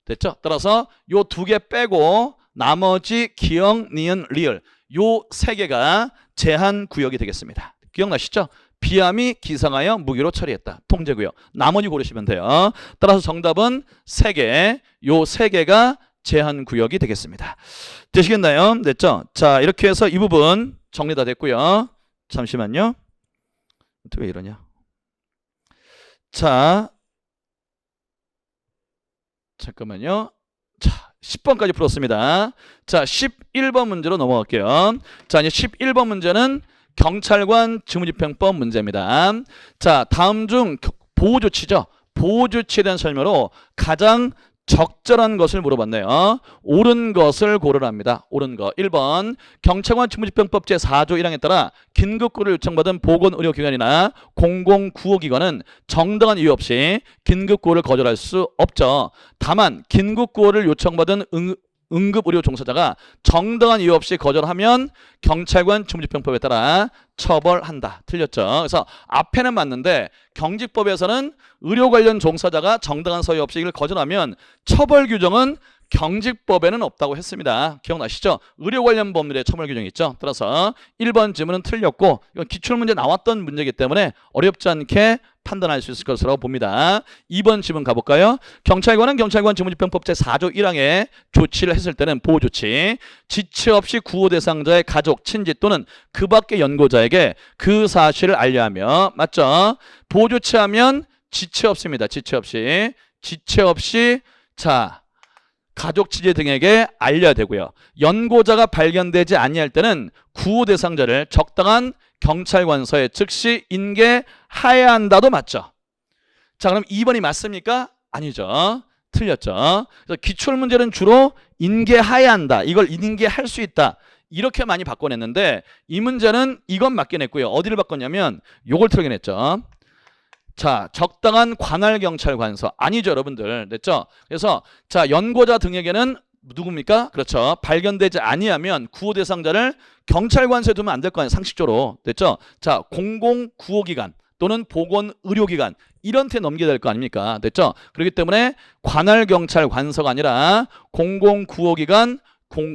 됐죠? 따라서 요 두 개 빼고 나머지 기억, 니은, 리을 요 세 개가 제한구역이 되겠습니다. 기억나시죠? 비암이 기상하여 무기로 처리했다. 통제구역. 나머지 고르시면 돼요. 따라서 정답은 3개. 요 3개가 제한구역이 되겠습니다. 되시겠나요? 됐죠? 자, 이렇게 해서 이 부분 정리 다 됐고요. 잠시만요. 왜 이러냐? 자, 잠깐만요. 자, 10번까지 풀었습니다. 자, 11번 문제로 넘어갈게요. 자, 이제 11번 문제는 경찰관 직무집행법 문제입니다. 자, 다음 중 보호조치죠. 보호조치에 대한 설명으로 가장 적절한 것을 물어봤네요. 옳은 것을 고르랍니다. 옳은 거. 1번 경찰관 직무집행법 제4조 1항에 따라 긴급구호를 요청받은 보건의료기관이나 공공구호기관은 정당한 이유 없이 긴급구호를 거절할 수 없죠. 다만 긴급구호를 요청받은 응급의료 종사자가 정당한 이유 없이 거절하면 경찰관 직무집행법에 따라 처벌한다. 틀렸죠. 그래서 앞에는 맞는데 경직법에서는 의료 관련 종사자가 정당한 서유 없이 이걸 거절하면 처벌 규정은 경직법에는 없다고 했습니다. 기억나시죠? 의료 관련 법률에 처벌 규정이 있죠. 따라서 1번 지문은 틀렸고 이건 기출문제 나왔던 문제이기 때문에 어렵지 않게 판단할 수 있을 것이라고 봅니다. 2번 지문 가볼까요? 경찰관은 경찰관 직무집행법 제4조 1항에 조치를 했을 때는 보호조치, 지체 없이 구호 대상자의 가족, 친지 또는 그 밖의 연고자에게 그 사실을 알려하며, 맞죠? 보호조치하면 지체 없습니다. 지체 없이 자, 가족, 친지 등에게 알려야 되고요. 연고자가 발견되지 아니할 때는 구호 대상자를 적당한 경찰관서에 즉시 인계해야 한다도 맞죠? 자, 그럼 2번이 맞습니까? 아니죠. 틀렸죠. 그래서 기출문제는 주로 인계해야 한다. 이걸 인계할 수 있다. 이렇게 많이 바꿔냈는데 이 문제는 이건 맞긴 했고요. 어디를 바꿨냐면 요걸 틀긴 했죠. 자, 적당한 관할 경찰관서. 아니죠, 여러분들. 됐죠? 그래서 자, 연고자 등에게는 누굽니까? 그렇죠. 발견되지 아니하면 구호 대상자를 경찰관서에 두면 안 될 거 아니에요. 상식적으로. 됐죠? 자, 공공구호기관 또는 보건의료기관 이런 데 넘겨야 될 거 아닙니까? 됐죠? 그렇기 때문에 관할경찰관서가 아니라 공공구호기관,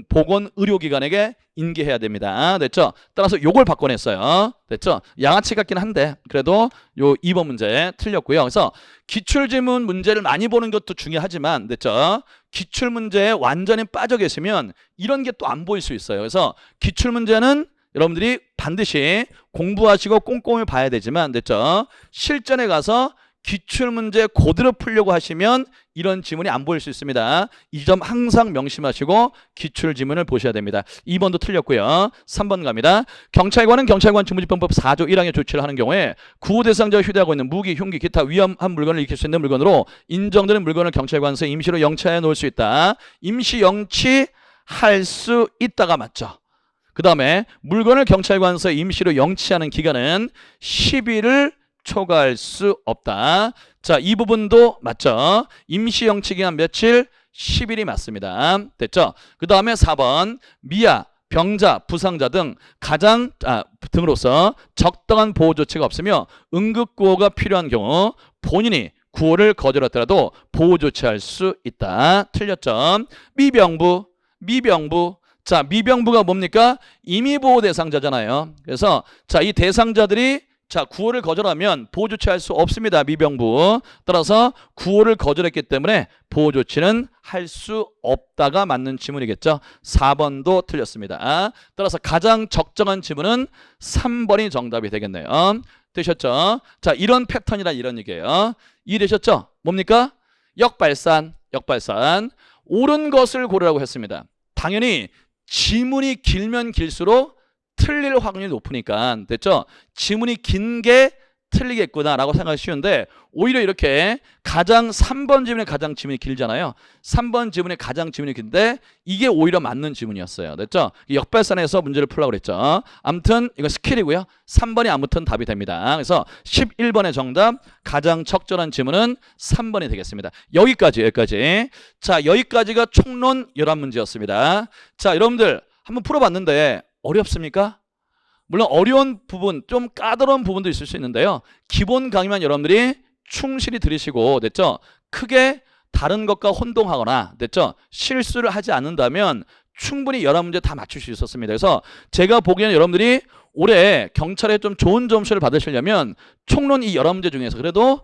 보건의료기관에게 인계해야 됩니다. 됐죠? 따라서 요걸 바꿔냈어요. 됐죠? 양아치 같긴 한데 그래도 요 2번 문제 틀렸고요. 그래서 기출지문 문제를 많이 보는 것도 중요하지만, 됐죠? 기출문제에 완전히 빠져 계시면 이런 게 또 안 보일 수 있어요. 그래서 기출문제는 여러분들이 반드시 공부하시고 꼼꼼히 봐야 되지만 됐죠? 실전에 가서 기출문제 그대로 풀려고 하시면 이런 지문이 안 보일 수 있습니다. 이 점 항상 명심하시고 기출 지문을 보셔야 됩니다. 2번도 틀렸고요. 3번 갑니다. 경찰관은 경찰관 직무집행법 4조 1항에 조치를 하는 경우에 구호 대상자가 휴대하고 있는 무기, 흉기, 기타 위험한 물건을 일으킬 수 있는 물건으로 인정되는 물건을 경찰관서에 임시로 영치해 놓을 수 있다. 임시 영치할 수 있다가 맞죠. 그 다음에 물건을 경찰관서에 임시로 영치하는 기간은 10일을 초과할 수 없다. 자, 이 부분도 맞죠? 임시 영치 기간 며칠? 10일이 맞습니다. 됐죠? 그 다음에 4번 미아, 병자, 부상자 등 등으로서 적당한 보호 조치가 없으며 응급구호가 필요한 경우 본인이 구호를 거절했더라도 보호 조치할 수 있다. 틀렸죠? 미병부. 자, 미병부가 뭡니까? 임의보호 대상자잖아요. 그래서 자, 이 대상자들이 자, 구호를 거절하면 보호 조치할 수 없습니다. 미병부. 따라서 구호를 거절했기 때문에 보호 조치는 할 수 없다가 맞는 지문이겠죠. 4번도 틀렸습니다. 따라서 가장 적정한 지문은 3번이 정답이 되겠네요. 되셨죠? 자, 이런 패턴이란 이런 얘기예요. 이해되셨죠? 뭡니까? 역발산. 옳은 것을 고르라고 했습니다. 당연히 지문이 길면 길수록 틀릴 확률이 높으니까 됐죠? 지문이 긴 게 틀리겠구나라고 생각하기 쉬운데 오히려 이렇게 가장 3번 지문이 가장 지문이 길잖아요. 3번 지문이 가장 지문이 긴데 이게 오히려 맞는 지문이었어요. 됐죠? 역발산에서 문제를 풀라고 그랬죠. 아무튼 이거 스킬이고요. 3번이 아무튼 답이 됩니다. 그래서 11번의 정답 가장 적절한 지문은 3번이 되겠습니다. 여기까지. 자, 여기까지가 총론 11문제였습니다. 자, 여러분들 한번 풀어봤는데 어렵습니까? 물론 어려운 부분, 좀 까다로운 부분도 있을 수 있는데요. 기본 강의만 여러분들이 충실히 들으시고 됐죠? 크게 다른 것과 혼동하거나 됐죠? 실수를 하지 않는다면 충분히 11문제 다 맞출 수 있었습니다. 그래서 제가 보기에는 여러분들이 올해 경찰에 좀 좋은 점수를 받으시려면 총론 이 11문제 중에서 그래도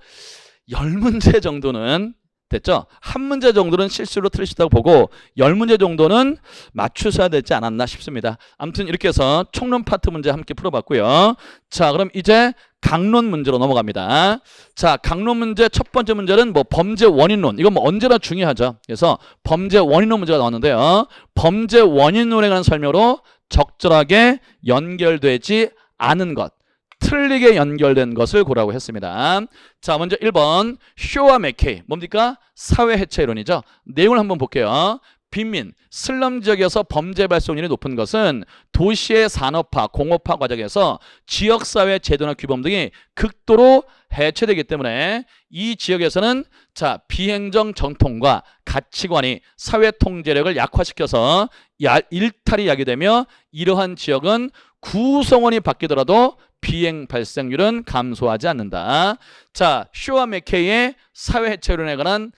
10문제 정도는 됐죠? 한 문제 정도는 실수로 틀리시다고 보고 10문제 정도는 맞추셔야 되지 않았나 싶습니다. 아무튼 이렇게 해서 총론 파트 문제 함께 풀어봤고요. 자, 그럼 이제 강론 문제로 넘어갑니다. 자, 강론 문제 첫 번째 문제는 뭐 범죄 원인론. 이건 뭐 언제나 중요하죠. 그래서 범죄 원인론 문제가 나왔는데요. 범죄 원인론에 관한 설명으로 적절하게 연결되지 않은 것. 틀리게 연결된 것을 고르라고 했습니다. 자, 먼저 1번 쇼와 맥케이 뭡니까? 사회 해체 이론이죠. 내용을 한번 볼게요. 빈민, 슬럼 지역에서 범죄 발생률이 높은 것은 도시의 산업화, 공업화 과정에서 지역사회 제도나 규범 등이 극도로 해체되기 때문에 이 지역에서는 자, 비행정 전통과 가치관이 사회 통제력을 약화시켜서 일탈이 야기되며 이러한 지역은 구성원이 바뀌더라도 비행 발생률은 감소하지 않는다. 자, 쇼와 맥케이의 사회 해체론에 관한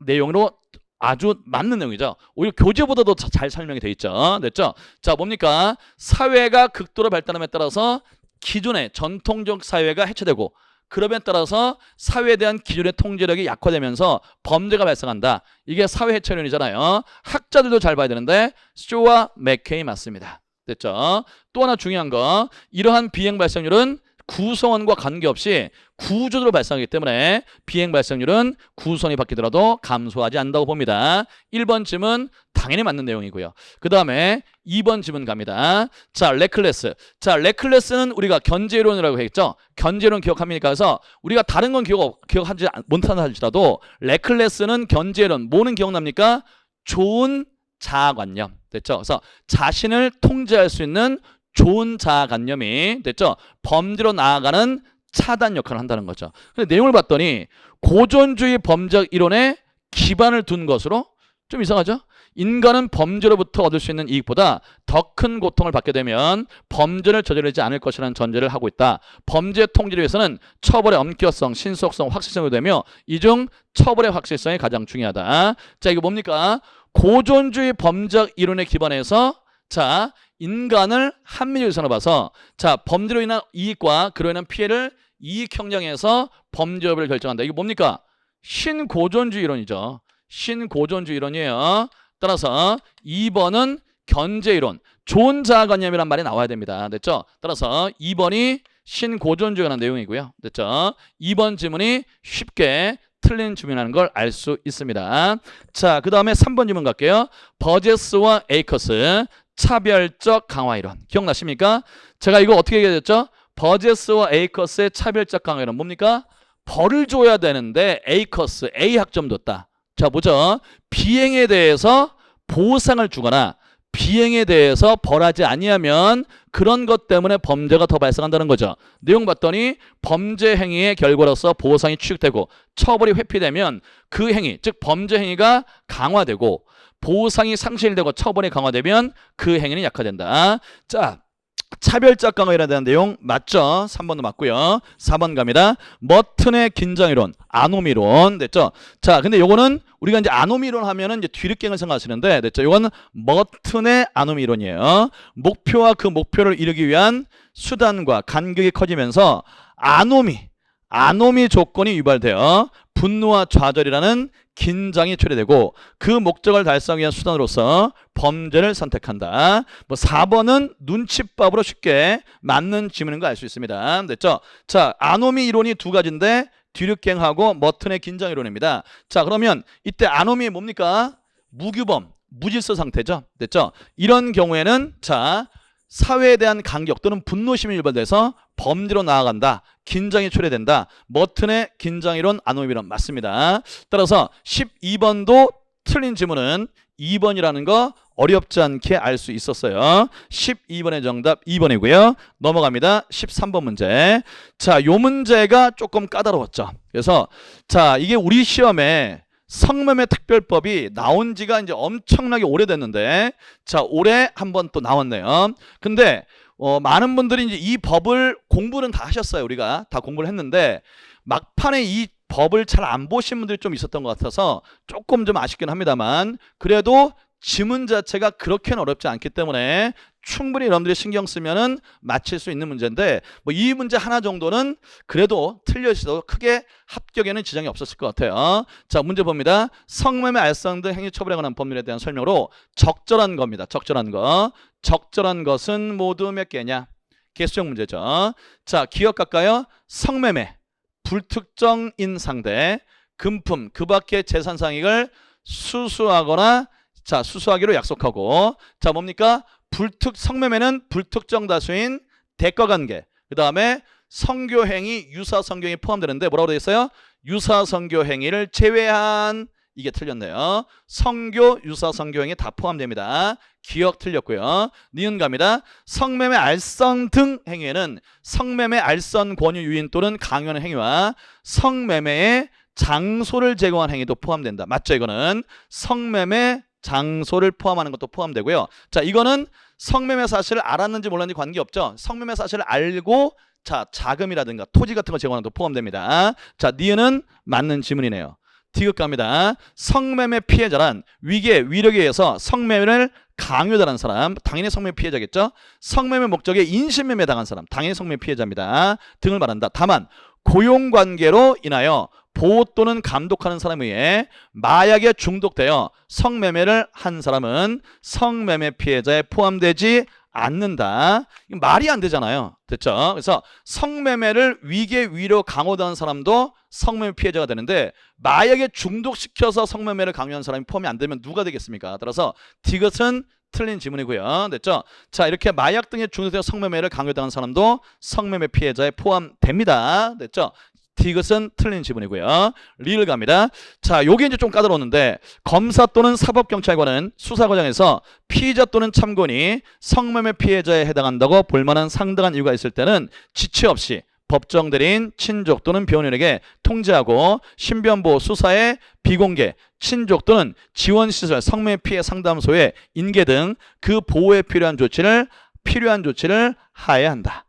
내용으로 아주 맞는 내용이죠. 오히려 교재보다도 잘 설명이 되어 있죠. 됐죠? 자, 뭡니까? 사회가 극도로 발달함에 따라서 기존의 전통적 사회가 해체되고 그럼에 따라서 사회에 대한 기존의 통제력이 약화되면서 범죄가 발생한다. 이게 사회 해체론이잖아요. 학자들도 잘 봐야 되는데 쇼와 맥케이 맞습니다. 됐죠? 또 하나 중요한 거 이러한 비행 발생률은 구성원과 관계없이 구조적으로 발생하기 때문에 비행 발생률은 구성원이 바뀌더라도 감소하지 않는다고 봅니다. 1번 질문 당연히 맞는 내용이고요. 그 다음에 2번 질문 갑니다. 자, 레클레스. 자, 레클레스는 우리가 견제론이라고 했죠. 견제론 기억합니까? 그래서 우리가 다른 건 기억하지 못한다 할지라도 레클레스는 견제론 뭐는 기억납니까? 좋은 자아관념. 됐죠? 그래서 자신을 통제할 수 있는 좋은 자아관념이 됐죠? 범죄로 나아가는 차단 역할을 한다는 거죠. 근데 내용을 봤더니 고전주의 범죄 이론에 기반을 둔 것으로 좀 이상하죠? 인간은 범죄로부터 얻을 수 있는 이익보다 더 큰 고통을 받게 되면 범죄를 저지르지 않을 것이라는 전제를 하고 있다. 범죄 통제를 위해서는 처벌의 엄격성, 신속성, 확실성이 되며 이 중 처벌의 확실성이 가장 중요하다. 자, 이거 뭡니까? 고전주의 범죄 이론에 기반해서 자, 인간을 합리적으로 봐서 자, 범죄로 인한 이익과 그로 인한 피해를 이익 형량에서 범죄 여부를 결정한다. 이게 뭡니까? 신고전주의 이론이죠. 신고전주의 이론이에요. 따라서 2번은 견제 이론, 좋은 자아관념이란 말이 나와야 됩니다. 됐죠? 따라서 2번이 신고전주의라는 내용이고요. 됐죠? 2번 지문이 쉽게 틀린 지문이라는 걸 알 수 있습니다. 자, 그 다음에 3번 지문 갈게요. 버제스와 에이커스 차별적 강화 이론. 기억나십니까? 제가 이거 어떻게 얘기했죠? 버제스와 에이커스의 차별적 강화 이론 뭡니까? 벌을 줘야 되는데 에이커스 A 학점 뒀다. 자, 보죠. 비행에 대해서 보상을 주거나 비행에 대해서 벌하지 아니하면 그런 것 때문에 범죄가 더 발생한다는 거죠. 내용 봤더니 범죄 행위의 결과로서 보상이 취득되고 처벌이 회피되면 그 행위, 즉 범죄 행위가 강화되고 보상이 상실되고 처벌이 강화되면 그 행위는 약화된다. 자, 차별적 강화에 대한 내용 맞죠? 3번도 맞고요. 4번 갑니다. 머튼의 긴장이론, 아노미론 됐죠? 자, 근데 요거는 우리가 이제 아노미론 하면은 이제 뒤늦게를 생각하시는데 됐죠? 요거는 머튼의 아노미론이에요. 목표와 그 목표를 이루기 위한 수단과 간격이 커지면서 아노미 조건이 유발되어 분노와 좌절이라는 긴장이 초래되고 그 목적을 달성하기 위한 수단으로서 범죄를 선택한다. 뭐 4번은 눈치밥으로 쉽게 맞는 지문인 거 알 수 있습니다. 됐죠? 자, 아노미 이론이 두 가지인데 뒤늦갱하고 머튼의 긴장 이론입니다. 자, 그러면 이때 아노미 뭡니까? 무규범, 무질서 상태죠. 됐죠? 이런 경우에는 자, 사회에 대한 간격 또는 분노심이 유발돼서 범죄로 나아간다. 긴장이 초래된다. 머튼의 긴장이론, 아노미론 맞습니다. 따라서 12번도 틀린 지문은 2번이라는 거 어렵지 않게 알 수 있었어요. 12번의 정답 2번이고요. 넘어갑니다. 13번 문제. 자, 요 문제가 조금 까다로웠죠. 그래서 자, 이게 우리 시험에 성매매 특별법이 나온 지가 이제 엄청나게 오래됐는데 자, 올해 한번 또 나왔네요. 근데 많은 분들이 이제 이 법을 공부는 다 하셨어요. 우리가 다 공부를 했는데 막판에 이 법을 잘 안 보신 분들이 좀 있었던 것 같아서 조금 좀 아쉽긴 합니다만 그래도 지문 자체가 그렇게는 어렵지 않기 때문에 충분히 여러분들이 신경 쓰면은 맞힐 수 있는 문제인데 뭐 이 문제 하나 정도는 그래도 틀려도 크게 합격에는 지장이 없었을 것 같아요. 자, 문제 봅니다. 성매매, 알선 등 행위 처벌에 관한 법률에 대한 설명으로 적절한 겁니다. 적절한 거. 적절한 것은 모두 몇 개냐? 개수적 문제죠. 자, 기억할까요? 성매매, 불특정인 상대, 금품, 그 밖의 재산 상익을 수수하거나 자, 수수하기로 약속하고 자, 뭡니까? 성매매는 불특정 다수인 대가관계 그 다음에 성교행위, 유사성교행위 포함되는데 뭐라고 되어 있어요? 유사성교행위를 제외한 이게 틀렸네요. 성교, 유사성교행위 다 포함됩니다. 기억 틀렸고요. 니은 갑니다. 성매매, 알선 등 행위에는 성매매, 알선, 권유, 유인 또는 강요하는 행위와 성매매의 장소를 제공한 행위도 포함된다. 맞죠? 이거는 성매매, 장소를 포함하는 것도 포함되고요. 자, 이거는 성매매 사실을 알았는지 몰랐는지 관계없죠. 성매매 사실을 알고 자, 자금이라든가 토지 같은 거 제공하는 것도 포함됩니다. 자, 니은은 맞는 지문이네요. 디귿 갑니다. 성매매 피해자란 위계, 위력에 의해서 성매매를 강요당한 사람, 당연히 성매매 피해자겠죠. 성매매 목적에 인신매매 당한 사람, 당연히 성매매 피해자입니다. 등을 말한다. 다만 고용관계로 인하여 보호 또는 감독하는 사람에 의해 마약에 중독되어 성매매를 한 사람은 성매매 피해자에 포함되지 않는다. 이거 말이 안 되잖아요. 됐죠? 그래서 성매매를 위계, 위로 강요당한 사람도 성매매 피해자가 되는데 마약에 중독시켜서 성매매를 강요한 사람이 포함이 안 되면 누가 되겠습니까? 따라서 디귿은 틀린 지문이고요. 됐죠? 자, 이렇게 마약 등에 중독되어 성매매를 강요당한 사람도 성매매 피해자에 포함됩니다. 됐죠? 디귿은 틀린 지문이고요. 리를 갑니다. 자, 요게 이제 좀 까다로웠는데 검사 또는 사법경찰관은 수사 과정에서 피의자 또는 참고인이 성매매 피해자에 해당한다고 볼만한 상당한 이유가 있을 때는 지체 없이 법정 대리인, 친족 또는 변호인에게 통지하고 신변보호 수사에 비공개, 친족 또는 지원시설, 성매매 피해 상담소의 인계 등 그 보호에 필요한 조치를 하여야 한다.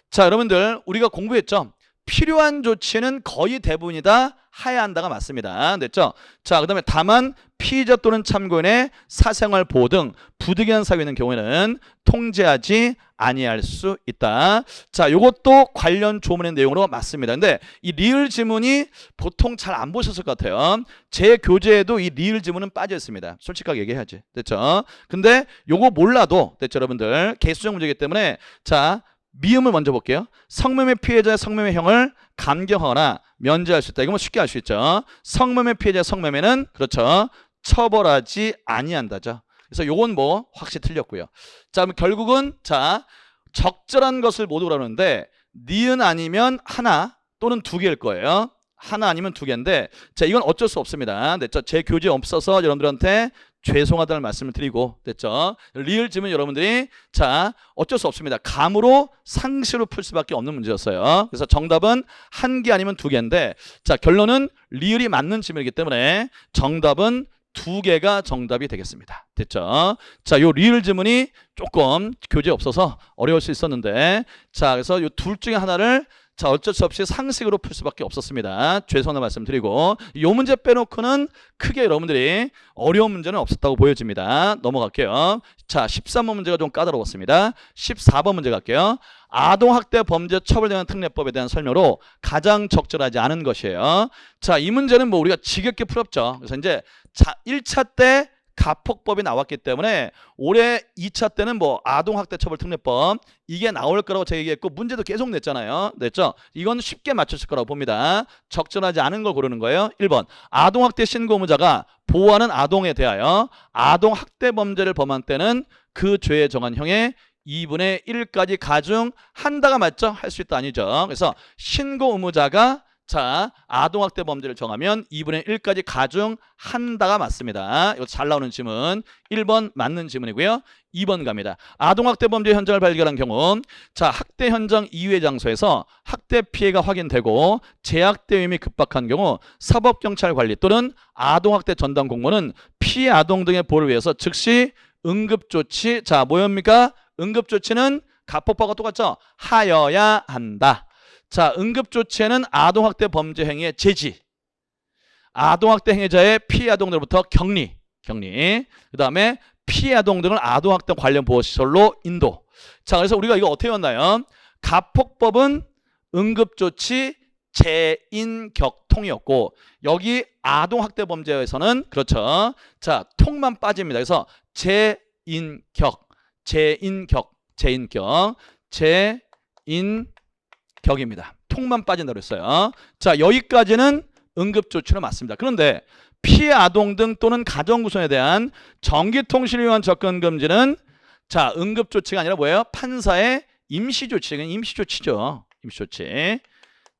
자, 여러분들 우리가 공부했죠? 필요한 조치는 거의 대부분이 다 하야 한다가 맞습니다. 됐죠? 자, 그다음에 다만 피의자 또는 참고인의 사생활 보호 등 부득이한 사유가 있는 경우에는 통제하지 아니할 수 있다. 자, 요것도 관련 조문의 내용으로 맞습니다. 근데 이 리을 지문이 보통 잘 안 보셨을 것 같아요. 제 교재에도 이 리을 지문은 빠져 있습니다. 솔직하게 얘기해야지. 됐죠? 근데 요거 몰라도 됐죠, 여러분들? 개수적 문제이기 때문에 자, 미음을 먼저 볼게요. 성매매 피해자의 성매매 형을 감경하거나 면제할 수 있다. 이거 뭐 쉽게 알 수 있죠. 성매매 피해자의 성매매는 그렇죠. 처벌하지 아니한다죠. 그래서 요건 뭐 확실히 틀렸고요. 자, 그럼 결국은 자, 적절한 것을 모두 그러는데 니은 아니면 하나 또는 두 개일 거예요. 하나 아니면 두 개인데 자, 이건 어쩔 수 없습니다. 됐죠? 제 교재에 없어서 여러분들한테 죄송하다는 말씀을 드리고 됐죠? 리을 지문 여러분들이 자, 어쩔 수 없습니다. 감으로 상식으로 풀 수밖에 없는 문제였어요. 그래서 정답은 한 개 아니면 두 개인데 자, 결론은 리을이 맞는 지문이기 때문에 정답은 두 개가 정답이 되겠습니다. 됐죠? 자, 요 리을 지문이 조금 교재에 없어서 어려울 수 있었는데 자, 그래서 요 둘 중에 하나를 자, 어쩔 수 없이 상식으로 풀 수밖에 없었습니다. 죄송한 말씀 드리고 요 문제 빼놓고는 크게 여러분들이 어려운 문제는 없었다고 보여집니다. 넘어갈게요. 자, 13번 문제가 좀 까다로웠습니다. 14번 문제 갈게요. 아동학대 범죄 처벌대응 특례법에 대한 설명으로 가장 적절하지 않은 것이에요. 자, 이 문제는 뭐 우리가 지겹게 풀었죠. 그래서 이제 자, 1차 때 가폭법이 나왔기 때문에 올해 2차 때는 뭐 아동학대 처벌 특례법 이게 나올 거라고 제가 얘기했고 문제도 계속 냈잖아요. 냈죠? 이건 쉽게 맞추실 거라고 봅니다. 적절하지 않은 걸 고르는 거예요. 1번 아동학대 신고 의무자가 보호하는 아동에 대하여 아동학대 범죄를 범한 때는 그 죄에 정한 형의 2분의 1까지 가중한다가 맞죠? 할 수 있다 아니죠? 그래서 신고 의무자가 자, 아동학대 범죄를 정하면 2분의 1까지 가중한다가 맞습니다. 이거 잘 나오는 지문 1번 맞는 지문이고요. 2번 갑니다. 아동학대 범죄 현장을 발견한 경우 자, 학대 현장 이외의 장소에서 학대 피해가 확인되고 재학대 위험이 급박한 경우 사법경찰관리 또는 아동학대 전담 공무원은 피해 아동 등의 보호를 위해서 즉시 응급조치 자, 뭐입니까? 응급조치는 가폭법과 똑같죠? 하여야 한다. 자, 응급조치에는 아동학대 범죄 행위의 제지, 아동학대 행위자의 피해 아동들로부터 격리, 그 다음에 피해 아동 등을 아동학대 관련 보호시설로 인도. 자, 그래서 우리가 이거 어떻게 했나요? 가폭법은 응급조치 재인격통이었고 여기 아동학대 범죄에서는 그렇죠. 자, 통만 빠집니다. 그래서 재인격입니다. 통만 빠진다고 했어요. 자, 여기까지는 응급조치로 맞습니다. 그런데 피해 아동 등 또는 가정구성에 대한 전기통신을 위한 접근금지는 자, 응급조치가 아니라 뭐예요? 판사의 임시조치. 임시조치죠. 임시조치.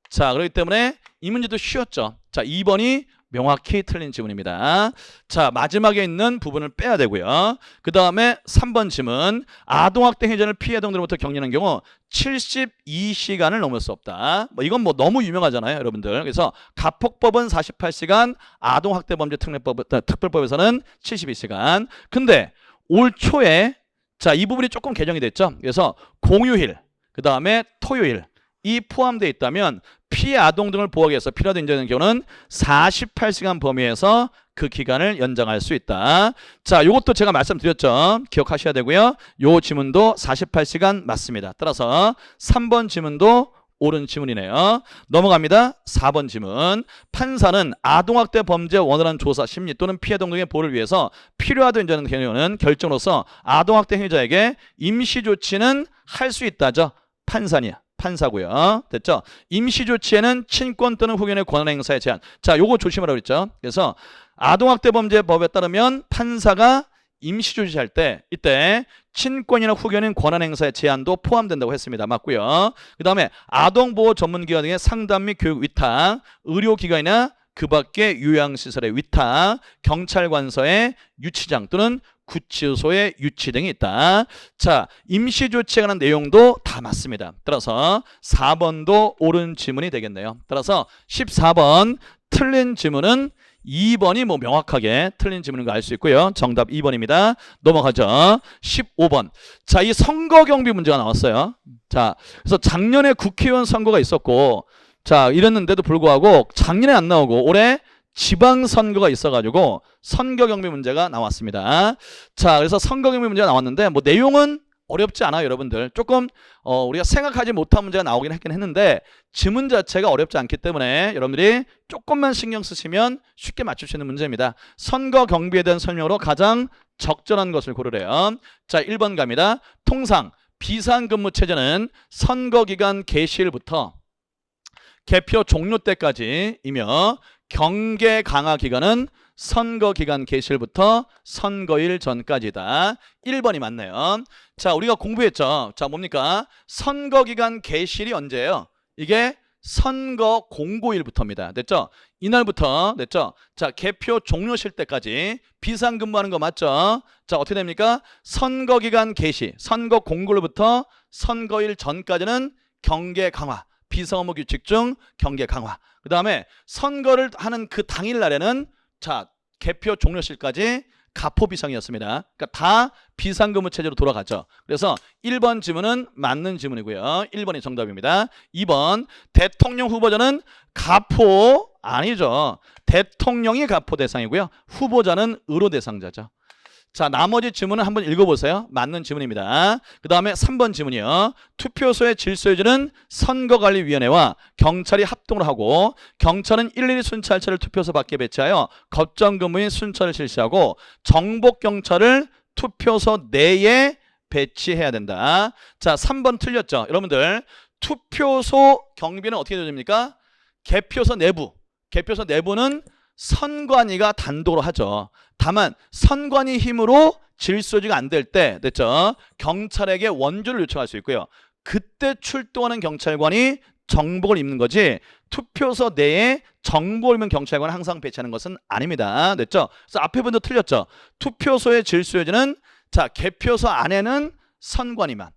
자, 그렇기 때문에 이 문제도 쉬웠죠. 자, 2번이 명확히 틀린 지문입니다. 자, 마지막에 있는 부분을 빼야 되고요. 그 다음에 3번 지문. 아동학대 행위자를 피해 아동들로부터 격리하는 경우 72시간을 넘을 수 없다. 뭐 이건 뭐 너무 유명하잖아요, 여러분들. 그래서 가폭법은 48시간, 아동학대 범죄 특별법에서는 72시간. 근데 올 초에 자, 이 부분이 조금 개정이 됐죠. 그래서 공휴일, 그 다음에 토요일 이 포함되어 있다면 피해 아동 등을 보호하기 위해서 필요하다 인정되는 경우는 48시간 범위에서 그 기간을 연장할 수 있다. 자, 이것도 제가 말씀드렸죠. 기억하셔야 되고요. 요 지문도 48시간 맞습니다. 따라서 3번 지문도 옳은 지문이네요. 넘어갑니다. 4번 지문. 판사는 아동학대 범죄 원활한 조사, 심리 또는 피해 아동 등의 보호를 위해서 필요하다 인정되는 경우는 결정으로서 아동학대 행위자에게 임시조치는 할 수 있다죠. 판사고요. 됐죠? 임시조치에는 친권 또는 후견의 권한 행사에 제한. 자, 요거 조심하라고 그랬죠. 그래서 아동학대 범죄 법에 따르면 판사가 임시조치할 때 이때 친권이나 후견인 권한 행사의 제한도 포함된다고 했습니다. 맞고요. 그 다음에 아동보호 전문기관 등의 상담 및 교육 위탁, 의료기관이나 그 밖의 요양시설의 위탁, 경찰관서의 유치장 또는 구치소의 유치 등이 있다. 자, 임시조치에 관한 내용도 다 맞습니다. 따라서 4번도 옳은 지문이 되겠네요. 따라서 14번 틀린 지문은 2번이 뭐 명확하게 틀린 지문인 거 알 수 있고요. 정답 2번입니다. 넘어가죠. 15번. 자, 이 선거 경비 문제가 나왔어요. 자, 그래서 작년에 국회의원 선거가 있었고 자, 이랬는데도 불구하고 작년에 안 나오고 올해 지방선거가 있어가지고 선거 경비 문제가 나왔습니다. 자, 그래서 선거 경비 문제가 나왔는데 뭐 내용은 어렵지 않아요, 여러분들. 조금 우리가 생각하지 못한 문제가 나오긴 했는데 지문 자체가 어렵지 않기 때문에 여러분들이 조금만 신경 쓰시면 쉽게 맞출 수 있는 문제입니다. 선거 경비에 대한 설명으로 가장 적절한 것을 고르래요. 자, 1번 갑니다. 통상 비상근무 체제는 선거기간 개시일부터 개표 종료 때까지이며 경계 강화 기간은 선거기간 개시일부터 선거일 전까지다. 1번이 맞네요. 자, 우리가 공부했죠. 자, 뭡니까? 선거기간 개시일이 언제예요? 이게 선거 공고일부터입니다. 됐죠? 이날부터 됐죠? 자, 개표 종료실 때까지 비상근무하는 거 맞죠? 자, 어떻게 됩니까? 선거기간 개시, 선거 공고일부터 선거일 전까지는 경계 강화, 비상업무 규칙 중 경계 강화. 그 다음에 선거를 하는 그 당일 날에는 자, 개표 종료실까지 가포 비상이었습니다. 그러니까 다 비상근무 체제로 돌아가죠. 그래서 1번 지문은 맞는 지문이고요. 1번이 정답입니다. 2번 대통령 후보자는 가포 아니죠. 대통령이 가포 대상이고요. 후보자는 의료 대상자죠. 자, 나머지 지문은 한번 읽어보세요. 맞는 지문입니다. 그 다음에 3번 지문이요. 투표소의 질서 유지는 선거관리위원회와 경찰이 합동을 하고 경찰은 112 순찰차를 투표소 밖에 배치하여 겁정근무인 순찰을 실시하고 정복경찰을 투표소 내에 배치해야 된다. 자, 3번 틀렸죠. 여러분들 투표소 경비는 어떻게 되십니까? 개표소 내부. 개표소 내부는 선관위가 단독으로 하죠. 다만 선관위 힘으로 질서유지가 안 될 때 됐죠? 경찰에게 원조를 요청할 수 있고요. 그때 출동하는 경찰관이 정복을 입는 거지 투표소 내에 정복을 입는 경찰관을 항상 배치하는 것은 아닙니다. 됐죠? 그래서 앞에 분도 틀렸죠. 투표소의 질서유지는 자, 개표소 안에는 선관위만.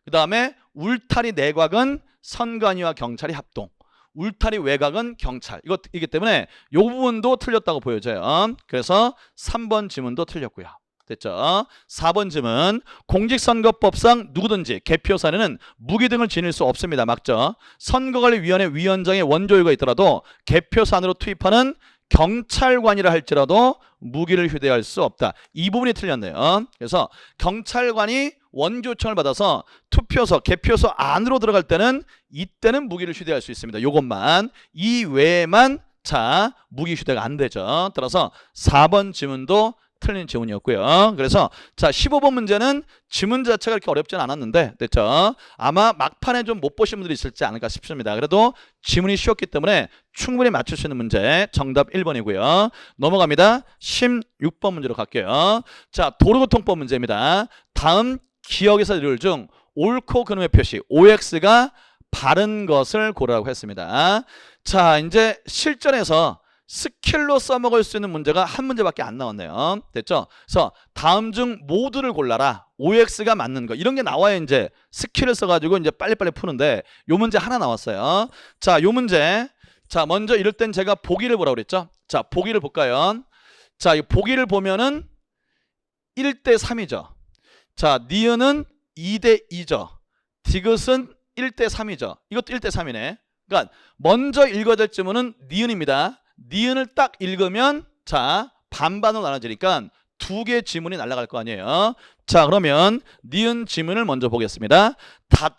그 다음에 울타리 내곽은 선관위와 경찰이 합동. 울타리 외곽은 경찰. 이기 때문에 이 부분도 틀렸다고 보여져요. 그래서 3번 지문도 틀렸고요. 됐죠? 4번 지문 공직선거법상 누구든지 개표소에는 무기 등을 지닐 수 없습니다. 맞죠? 선거관리위원회 위원장의 원조유가 있더라도 개표소 안으로 투입하는 경찰관이라 할지라도 무기를 휴대할 수 없다. 이 부분이 틀렸네요. 그래서 경찰관이 원조 요청을 받아서 투표소, 개표소 안으로 들어갈 때는 이때는 무기를 휴대할 수 있습니다. 요것만. 이 외에만 자, 무기 휴대가 안 되죠. 따라서 4번 지문도 틀린 지문이었고요. 그래서 자, 15번 문제는 지문 자체가 그렇게 어렵진 않았는데 됐죠? 아마 막판에 좀 못 보신 분들이 있을지 않을까 싶습니다. 그래도 지문이 쉬웠기 때문에 충분히 맞출 수 있는 문제 정답 1번이고요. 넘어갑니다. 16번 문제로 갈게요. 자, 도로교통법 문제입니다. 다음 기억에서 이룰 중 옳고 그름의 표시 OX가 바른 것을 고르라고 했습니다. 자, 이제 실전에서 스킬로 써먹을 수 있는 문제가 한 문제밖에 안 나왔네요. 됐죠? 그래서 다음 중 모두를 골라라. OX가 맞는 거. 이런 게 나와야 이제 스킬을 써가지고 이제 빨리빨리 푸는데 요 문제 하나 나왔어요. 자, 요 문제. 자, 먼저 이럴 땐 제가 보기를 보라고 그랬죠? 자, 보기를 볼까요? 자, 이 보기를 보면은 1대 3이죠. 자, 니은은 2대 2죠. 디귿은 1대 3이죠. 이것도 1대 3이네. 그러니까 먼저 읽어야 될 지문은 니은입니다. 니은을 딱 읽으면 자, 반반으로 나눠지니까 두 개의 지문이 날아갈 거 아니에요. 자, 그러면 니은 지문을 먼저 보겠습니다.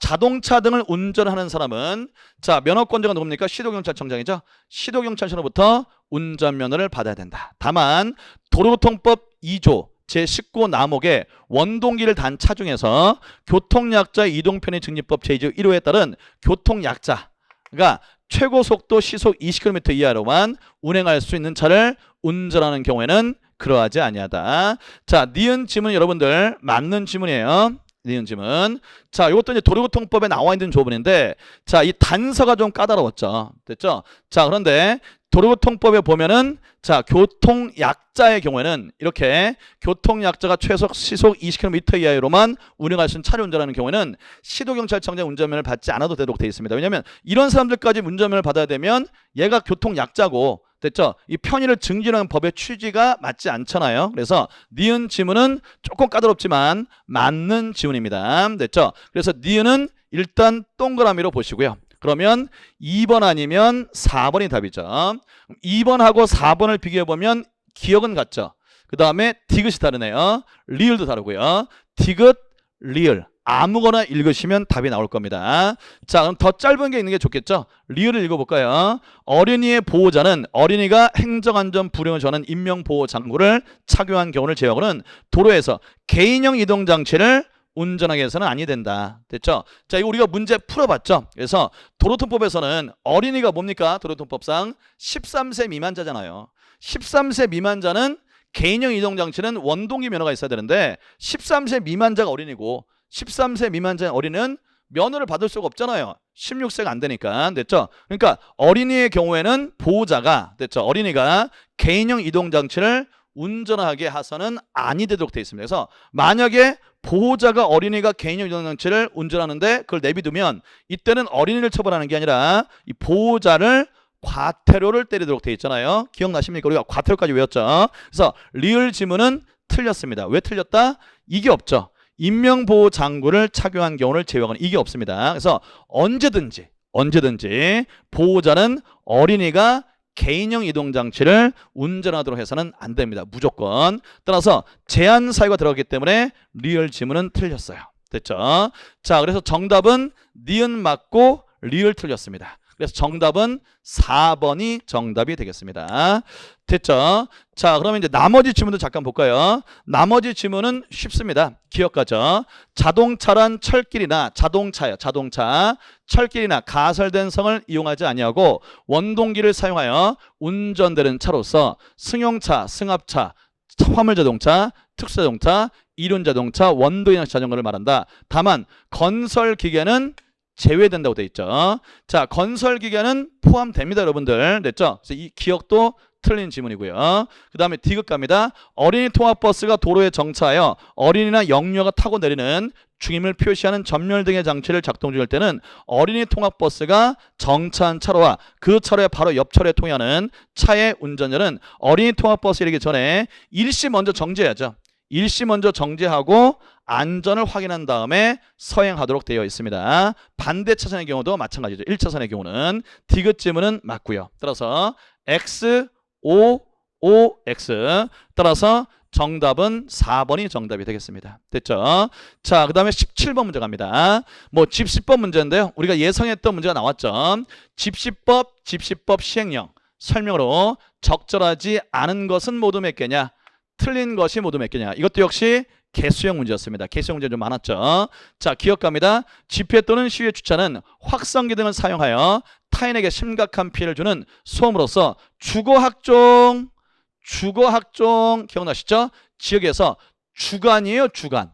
자동차 등을 운전하는 사람은 자, 면허권자가 누굽니까? 시도경찰청장이죠. 시도경찰청으로부터 운전면허를 받아야 된다. 다만 도로교통법 2조 제19 남목의 원동기를 단 차 중에서 교통약자의 이동편의 증진법 제2조 1호에 따른 교통약자가 최고 속도 시속 20km 이하로만 운행할 수 있는 차를 운전하는 경우에는 그러하지 아니하다. 자, 니은 지문 여러분들 맞는 지문이에요. 니은 지문. 자, 이것도 이제 도로교통법에 나와 있는 조문인데 자, 이 단서가 좀 까다로웠죠. 됐죠? 자, 그런데 도로교통법에 보면은 자, 교통약자의 경우에는 이렇게 교통약자가 최소 시속 20km 이하로만 운행할 수 있는 차를 운전하는 경우에는 시도경찰청장 운전면허를 받지 않아도 되도록 되어 있습니다. 왜냐하면 이런 사람들까지 운전면허를 받아야 되면 얘가 교통약자고 됐죠? 이 편의를 증진하는 법의 취지가 맞지 않잖아요. 그래서 니은 지문은 조금 까다롭지만 맞는 지문입니다. 됐죠? 그래서 니은은 일단 동그라미로 보시고요. 그러면 2번 아니면 4번이 답이죠. 2번하고 4번을 비교해보면 기억은 같죠. 그 다음에 디귿이 다르네요. 리을도 다르고요. 디귿, 리을 아무거나 읽으시면 답이 나올 겁니다. 자, 그럼 더 짧은 게 있는 게 좋겠죠. 리을을 읽어볼까요? 어린이의 보호자는 어린이가 행정안전 불응을 저하는 인명보호장구를 착용한 경우를 제외하고는 도로에서 개인형 이동장치를 운전하게 해서는 아니 된다. 됐죠? 자, 이거 우리가 문제 풀어봤죠? 그래서 도로통법에서는 어린이가 뭡니까? 도로통법상 13세 미만자잖아요. 13세 미만자는 개인형 이동장치는 원동기 면허가 있어야 되는데 13세 미만자가 어린이고 13세 미만자 어린이는 면허를 받을 수가 없잖아요. 16세가 안 되니까. 됐죠? 그러니까 어린이의 경우에는 보호자가, 됐죠? 어린이가 개인형 이동장치를 운전하게 해서는 아니 되도록 되어 있습니다. 그래서 만약에 보호자가 어린이가 개인형 이동장치를 운전하는데 그걸 내비두면 이때는 어린이를 처벌하는 게 아니라 이 보호자를 과태료를 때리도록 되어 있잖아요. 기억나십니까? 우리가 과태료까지 외웠죠. 그래서 리을 지문은 틀렸습니다. 왜 틀렸다? 이게 없죠. 인명보호장구를 착용한 경우를 제외하고는 이게 없습니다. 그래서 언제든지 보호자는 어린이가 개인형 이동장치를 운전하도록 해서는 안 됩니다. 무조건. 따라서 제한 사유가 들어가기 때문에 리을 지문은 틀렸어요. 됐죠? 자, 그래서 정답은 니은 맞고 리을 틀렸습니다. 그래서 정답은 4번이 정답이 되겠습니다. 됐죠? 자, 그러면 이제 나머지 지문도 잠깐 볼까요? 나머지 지문은 쉽습니다. 기억하죠? 자동차란 철길이나 자동차요. 자동차, 철길이나 가설된 성을 이용하지 아니하고 원동기를 사용하여 운전되는 차로서 승용차, 승합차, 화물자동차, 특수자동차, 이륜자동차, 원동기 자전거를 말한다. 다만 건설기계는 제외된다고 되어 있죠. 자, 건설기계는 포함됩니다, 여러분들. 됐죠? 그래서 이 기억도 틀린 지문이고요. 그 다음에 디귿 갑니다. 어린이 통합버스가 도로에 정차하여 어린이나 영유아가 타고 내리는 중임을 표시하는 전멸 등의 장치를 작동 중일 때는 어린이 통합버스가 정차한 차로와 그 차로의 바로 옆 차로에 통하는 차의 운전자는 어린이 통합버스 이르기 전에 일시 먼저 정지해야죠. 일시 먼저 정지하고 안전을 확인한 다음에 서행하도록 되어 있습니다. 반대 차선의 경우도 마찬가지죠. 1차선의 경우는 디귿 지문은 맞고요. 따라서 X, O, O, X. 따라서 정답은 4번이 정답이 되겠습니다. 됐죠? 자, 그 다음에 17번 문제 갑니다. 뭐 집시법 문제인데요. 우리가 예상했던 문제가 나왔죠. 집시법 시행령 설명으로 적절하지 않은 것은 모두 몇 개냐? 틀린 것이 모두 몇 개냐? 이것도 역시 개수형 문제였습니다. 개수형 문제 좀 많았죠. 자, 기억 갑니다. 집회 또는 시위의 주차는 확성기 등을 사용하여 타인에게 심각한 피해를 주는 소음으로서 주거학종 기억나시죠? 지역에서 주간이에요. 주간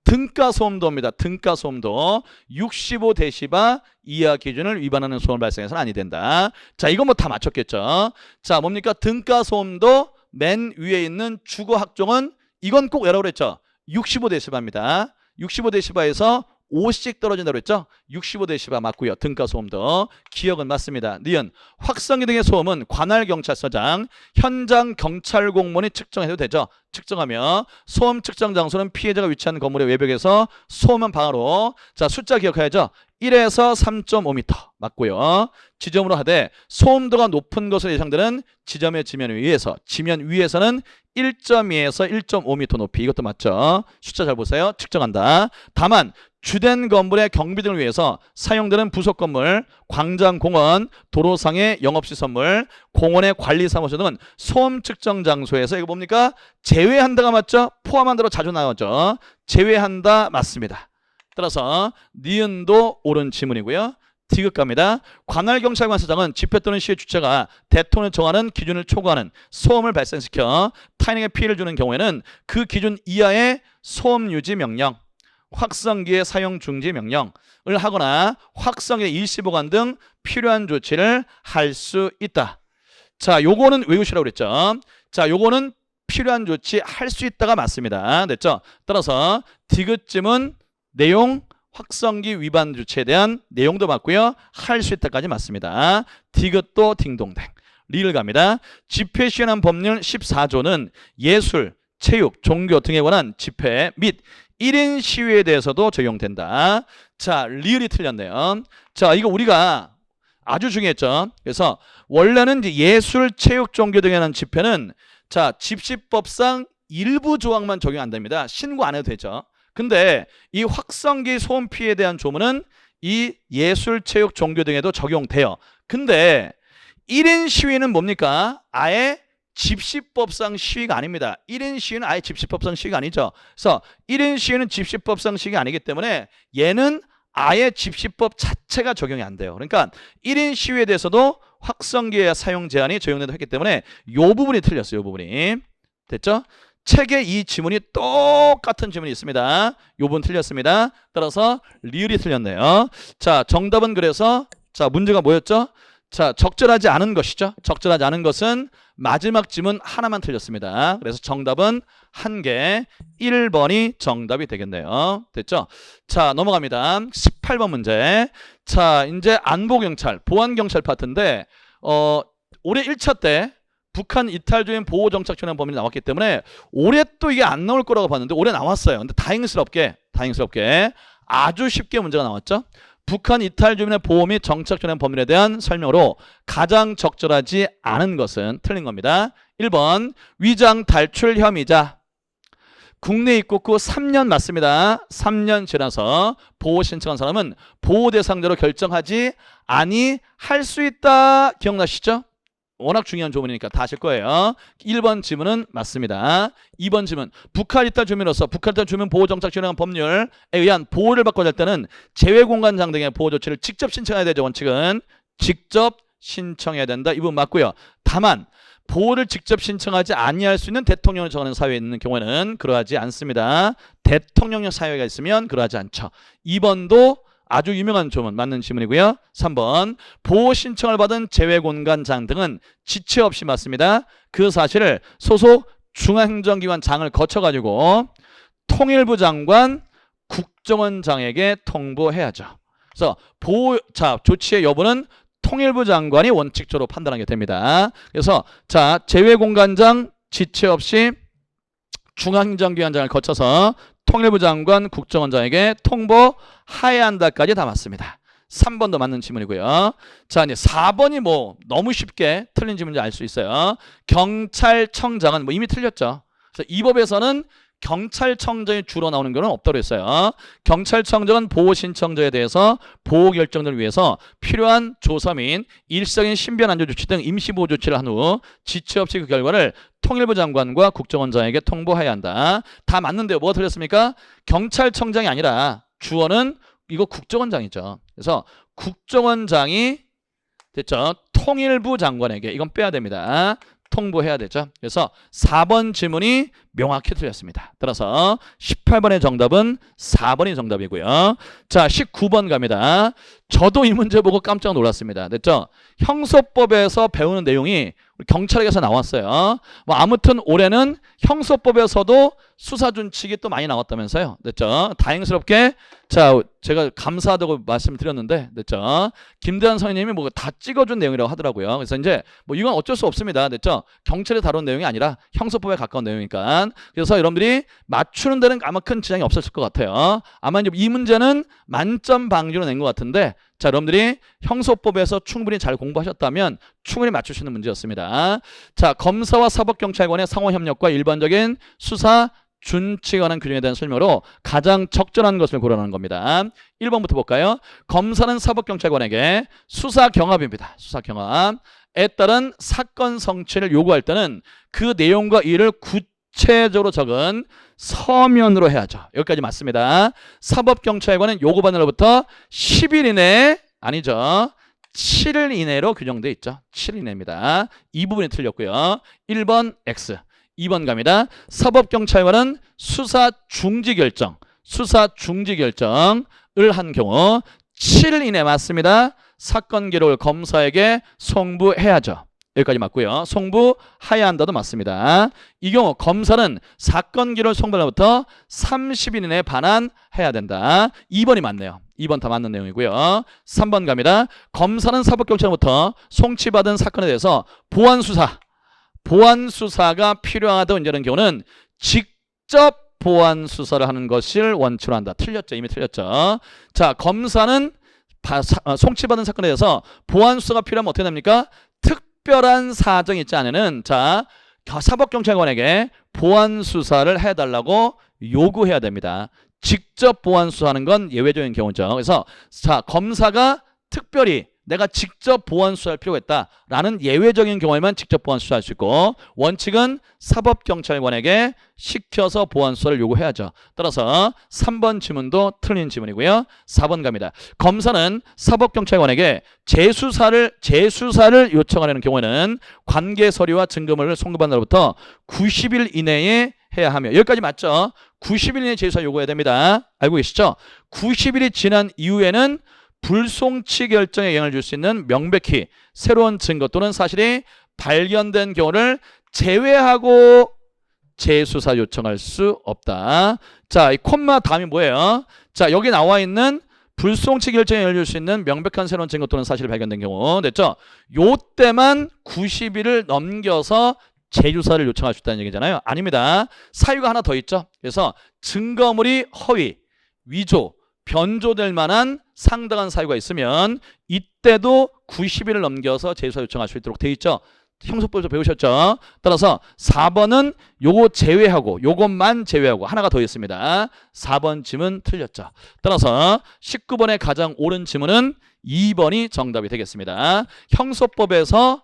등가소음도입니다. 등가소음도 65데시바 이하 기준을 위반하는 소음을 발생해서는 아니 된다. 자, 이거 뭐 다 맞췄겠죠. 자, 뭡니까? 등가소음도 맨 위에 있는 주거학종은 이건 꼭 외라고 그랬죠. 65데시바입니다. 65데시바에서 5씩 떨어진다고 그랬죠. 65데시바 맞고요. 등가소음도 기억은 맞습니다. 니은 확성기 등의 소음은 관할 경찰서장, 현장 경찰 공무원이 측정해도 되죠. 측정하며 소음 측정 장소는 피해자가 위치한 건물의 외벽에서 소음은 방화로. 자, 숫자 기억해야죠. 1에서 3.5m 맞고요. 지점으로 하되 소음도가 높은 것으로 예상되는 지점의 지면 위에서는 1.2에서 1.5m 높이. 이것도 맞죠. 숫자 잘 보세요. 측정한다. 다만 주된 건물의 경비 등을 위해서 사용되는 부속 건물, 광장, 공원, 도로상의 영업시설물, 공원의 관리사무소 등은 소음 측정 장소에서 이거 뭡니까? 제외한다가 맞죠? 포함한다로 자주 나오죠. 제외한다 맞습니다. 따라서 니은도 옳은 지문이고요. 디귿 갑니다. 관할경찰관서장은 집회 또는 시위 주체가 대통령이 정하는 기준을 초과하는 소음을 발생시켜 타인에게 피해를 주는 경우에는 그 기준 이하의 소음 유지 명령, 확성기의 사용 중지 명령을 하거나 확성기의 일시 보관 등 필요한 조치를 할 수 있다. 자, 요거는 외우시라고 그랬죠. 자, 요거는 필요한 조치 할 수 있다가 맞습니다. 됐죠? 따라서 디귿쯤은 내용 확성기 위반 조치에 대한 내용도 맞고요. 할 수 있다까지 맞습니다. 디귿도 딩동댕. 리를 갑니다. 집회 시행한 법률 14조는 예술, 체육, 종교 등에 관한 집회 및 1인 시위에 대해서도 적용된다. 자, 리을이 틀렸네요. 자, 이거 우리가 아주 중요했죠. 그래서 원래는 이제 예술, 체육, 종교 등에 관한 집회는 자, 집시법상 일부 조항만 적용 안 됩니다. 신고 안 해도 되죠. 근데 이 확성기 소음 피해에 대한 조문은 이 예술, 체육, 종교 등에도 적용돼요. 근데 1인 시위는 뭡니까? 아예 집시법상 시위가 아닙니다. 1인 시위는 아예 집시법상 시위가 아니죠. 그래서 1인 시위는 집시법상 시위가 아니기 때문에 얘는 아예 집시법 자체가 적용이 안 돼요. 그러니까 1인 시위에 대해서도 확성기의 사용 제한이 적용된다고 했기 때문에 이 부분이 틀렸어요. 이 부분이. 됐죠? 책에 이 지문이 똑같은 지문이 있습니다. 이 부분 틀렸습니다. 따라서 리을이 틀렸네요. 자, 정답은 그래서 자, 문제가 뭐였죠? 자, 적절하지 않은 것이죠. 적절하지 않은 것은 마지막 지문 하나만 틀렸습니다. 그래서 정답은 1개, 1번이 정답이 되겠네요. 됐죠? 자, 넘어갑니다. 18번 문제. 자, 이제 안보경찰, 보안경찰 파트인데 올해 1차 때 북한 이탈주의 보호정착촌의 범인이 나왔기 때문에 올해 또 이게 안 나올 거라고 봤는데 올해 나왔어요. 근데 다행스럽게 아주 쉽게 문제가 나왔죠. 북한 이탈 주민의 보호 및 정착촌의 범인에 대한 설명으로 가장 적절하지 않은 것은 틀린 겁니다. 1번 위장 탈출 혐의자. 국내 입국 후 3년 맞습니다. 3년 지나서 보호 신청한 사람은 보호 대상자로 결정하지 아니할 수 있다. 기억나시죠? 워낙 중요한 조문이니까 다 아실 거예요. 1번 지문은 맞습니다. 2번 지문 북한 이탈 주민으로서 북한 이탈 주민 보호 정착 진행 법률에 의한 보호를 받고자 할 때는 재외공간장 등의 보호 조치를 직접 신청해야 되죠. 원칙은 직접 신청해야 된다. 이 부분 맞고요. 다만 보호를 직접 신청하지 아니할 수 있는 대통령을 정하는 사회에 있는 경우에는 그러하지 않습니다. 대통령령 사회가 있으면 그러하지 않죠. 2번도 아주 유명한 조문 맞는 지문이고요. 3번 보호 신청을 받은 재외공간장 등은 지체 없이 맞습니다. 그 사실을 소속 중앙행정기관장을 거쳐가지고 통일부 장관, 국정원장에게 통보해야죠. 그래서 조치의 여부는 통일부 장관이 원칙적으로 판단하게 됩니다. 그래서 자, 재외공간장 지체 없이 중앙행정기관장을 거쳐서 통일부 장관, 국정원장에게 통보해야 한다까지 다 맞습니다. 3번도 맞는 지문이고요. 자, 이제 4번이 뭐 너무 쉽게 틀린 지문인지 알 수 있어요. 경찰청장은 뭐 이미 틀렸죠. 그래서 이 법에서는 경찰청장이 주로 나오는 경우는 없다고 했어요. 경찰청장은 보호 신청자에 대해서 보호 결정을 위해서 필요한 조사 및 일상인 신변 안전 조치 등 임시 보호 조치를 한 후 지체 없이 그 결과를 통일부 장관과 국정원장에게 통보해야 한다. 다 맞는데요. 뭐가 틀렸습니까? 경찰청장이 아니라 주어는 이거 국정원장이죠. 그래서 국정원장이 됐죠. 통일부 장관에게 이건 빼야 됩니다. 통보해야 되죠. 그래서 4번 지문이 명확히 틀렸습니다. 따라서 18번의 정답은 4번이 정답이고요. 자, 19번 갑니다. 저도 이 문제 보고 깜짝 놀랐습니다. 됐죠? 형소법에서 배우는 내용이 경찰에게서 나왔어요. 뭐 아무튼 올해는 형소법에서도 수사준칙이 또 많이 나왔다면서요. 됐죠? 다행스럽게 자, 제가 감사하다고 말씀드렸는데 됐죠? 김대한 선생님이 뭐 다 찍어준 내용이라고 하더라고요. 그래서 이제 뭐 이건 어쩔 수 없습니다. 됐죠? 경찰이 다룬 내용이 아니라 형소법에 가까운 내용이니까. 그래서 여러분들이 맞추는 데는 아마 큰 지장이 없었을 것 같아요. 아마 이제 이 문제는 만점 방지로 낸 것 같은데 자, 여러분들이 형소법에서 충분히 잘 공부하셨다면 충분히 맞출 수 있는 문제였습니다. 자, 검사와 사법경찰관의 상호협력과 일반적인 수사 준칙에 관한 규정에 대한 설명으로 가장 적절한 것을 고르라는 겁니다. 1번부터 볼까요? 검사는 사법경찰관에게 수사경합입니다. 수사경합에 따른 사건 성취를 요구할 때는 그 내용과 이를 구체적으로 적은 서면으로 해야죠. 여기까지 맞습니다. 사법경찰관은 요구받는 날부터 10일 이내 아니죠. 7일 이내로 규정되어 있죠. 7일 이내입니다. 이 부분이 틀렸고요. 1번 X. 2번 갑니다. 사법경찰관은 수사 중지 결정을 한 경우 7일 이내 맞습니다. 사건 기록을 검사에게 송부해야죠. 여기까지 맞고요. 송부해야 한다도 맞습니다. 이 경우 검사는 사건 기록 송부로부터 30일 이내에 반환해야 된다. 2번이 맞네요. 2번 다 맞는 내용이고요. 3번 갑니다. 검사는 사법경찰로부터 송치받은 사건에 대해서 보완 수사가 필요하다고 인정하는 경우는 직접 보완 수사를 하는 것을 원칙으로 한다. 틀렸죠. 이미 틀렸죠. 자, 검사는 송치받은 사건에 대해서 보완 수사가 필요하면 어떻게 됩니까? 특별한 사정이 있지 않으면 자, 사법경찰관에게 보완 수사를 해달라고 요구해야 됩니다. 직접 보완 수사하는 건 예외적인 경우죠. 그래서 자, 검사가 특별히 내가 직접 보완 수사할 필요가 있다라는 예외적인 경우에만 직접 보완 수사할 수 있고, 원칙은 사법경찰관에게 시켜서 보완 수사를 요구해야죠. 따라서 3번 지문도 틀린 지문이고요. 4번 갑니다. 검사는 사법경찰관에게 재수사를 요청하는 경우에는 관계 서류와 증거물을 송금한 날부터 90일 이내에 해야 하며, 여기까지 맞죠? 90일 이내에 재수사 요구해야 됩니다. 알고 계시죠? 90일이 지난 이후에는 불송치 결정에 영향을 줄 수 있는 명백히 새로운 증거 또는 사실이 발견된 경우를 제외하고 재수사 요청할 수 없다. 자, 이 콤마 다음이 뭐예요? 자, 여기 나와 있는 불송치 결정에 영향을 줄 수 있는 명백한 새로운 증거 또는 사실이 발견된 경우 됐죠? 요 때만 90일을 넘겨서 재조사를 요청할 수 있다는 얘기잖아요. 아닙니다. 사유가 하나 더 있죠. 그래서 증거물이 허위, 위조, 변조될 만한 상당한 사유가 있으면 이때도 90일을 넘겨서 재수사 요청할 수 있도록 돼 있죠. 형사법에서 배우셨죠. 따라서 4번은 요거 제외하고 요것만 제외하고 하나가 더 있습니다. 4번 지문 틀렸죠. 따라서 19번의 가장 옳은 지문은 2번이 정답이 되겠습니다. 형사법에서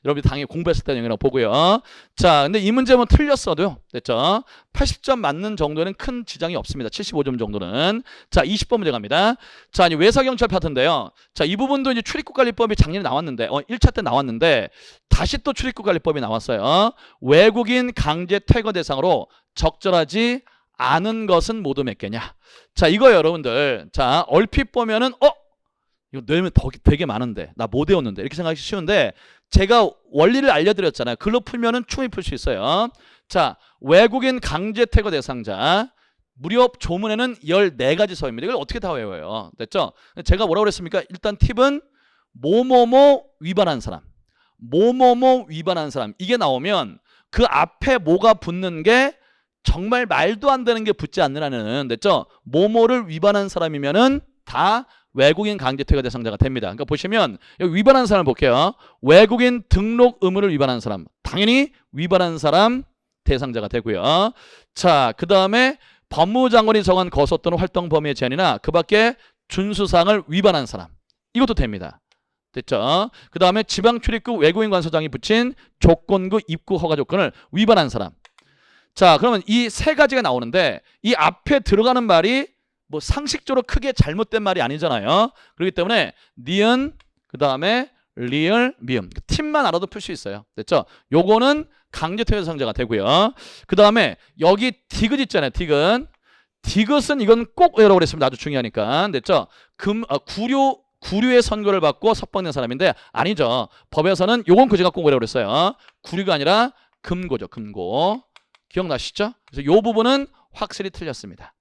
여러분이 당연히 공부했을 때 영이라고 보고요. 자, 근데 이 문제는 틀렸어도요. 됐죠? 80점 맞는 정도는 큰 지장이 없습니다. 75점 정도는. 자, 20번 문제 갑니다. 자, 이제 외사경찰 파트인데요. 자, 이 부분도 이제 출입국관리법이 작년에 나왔는데, 1차 때 나왔는데, 다시 또 출입국관리법이 나왔어요. 외국인 강제 퇴거 대상으로 적절하지 않은 것은 모두 몇 개냐. 자, 이거 여러분들. 자, 얼핏 보면은, 이거 내면 되게 많은데, 나 못 외웠는데, 이렇게 생각하기 쉬운데, 제가 원리를 알려드렸잖아요. 글로 풀면은 충분히 풀 수 있어요. 자, 외국인 강제 퇴거 대상자. 무려 조문에는 14가지 서입니다. 이걸 어떻게 다 외워요? 됐죠? 제가 뭐라고 그랬습니까? 일단 팁은 뭐뭐뭐 위반한 사람. 뭐뭐뭐 위반한 사람. 이게 나오면 그 앞에 뭐가 붙는 게 정말 말도 안 되는 게 붙지 않느라는, 됐죠? 뭐뭐를 위반한 사람이면은 다 외국인 강제 퇴거 대상자가 됩니다. 그러니까 보시면 여기 위반한 사람을 볼게요. 외국인 등록 의무를 위반한 사람. 당연히 위반한 사람 대상자가 되고요. 자, 그 다음에 법무장관이 정한 거소 또는 활동 범위의 제한이나 그 밖에 준수사항을 위반한 사람. 이것도 됩니다. 됐죠? 그 다음에 지방 출입국 외국인 관서장이 붙인 조건부 입국 허가 조건을 위반한 사람. 자, 그러면 이 세 가지가 나오는데 이 앞에 들어가는 말이 뭐 상식적으로 크게 잘못된 말이 아니잖아요. 그렇기 때문에 니은, 그 다음에 리을, 미음. 팀만 알아도 풀 수 있어요. 됐죠? 요거는 강제 퇴거 대상자가 되고요. 그 다음에 여기 디귿 있잖아요. 디귿. 디귿은 이건 꼭 외우라고 그랬습니다. 아주 중요하니까. 됐죠? 구류의 선고를 받고 석방된 사람인데 아니죠. 법에서는 요건 그제가 꼭 외우라고 그랬어요. 구류가 아니라 금고죠. 금고. 기억나시죠? 그래서 요 부분은 확실히 틀렸습니다.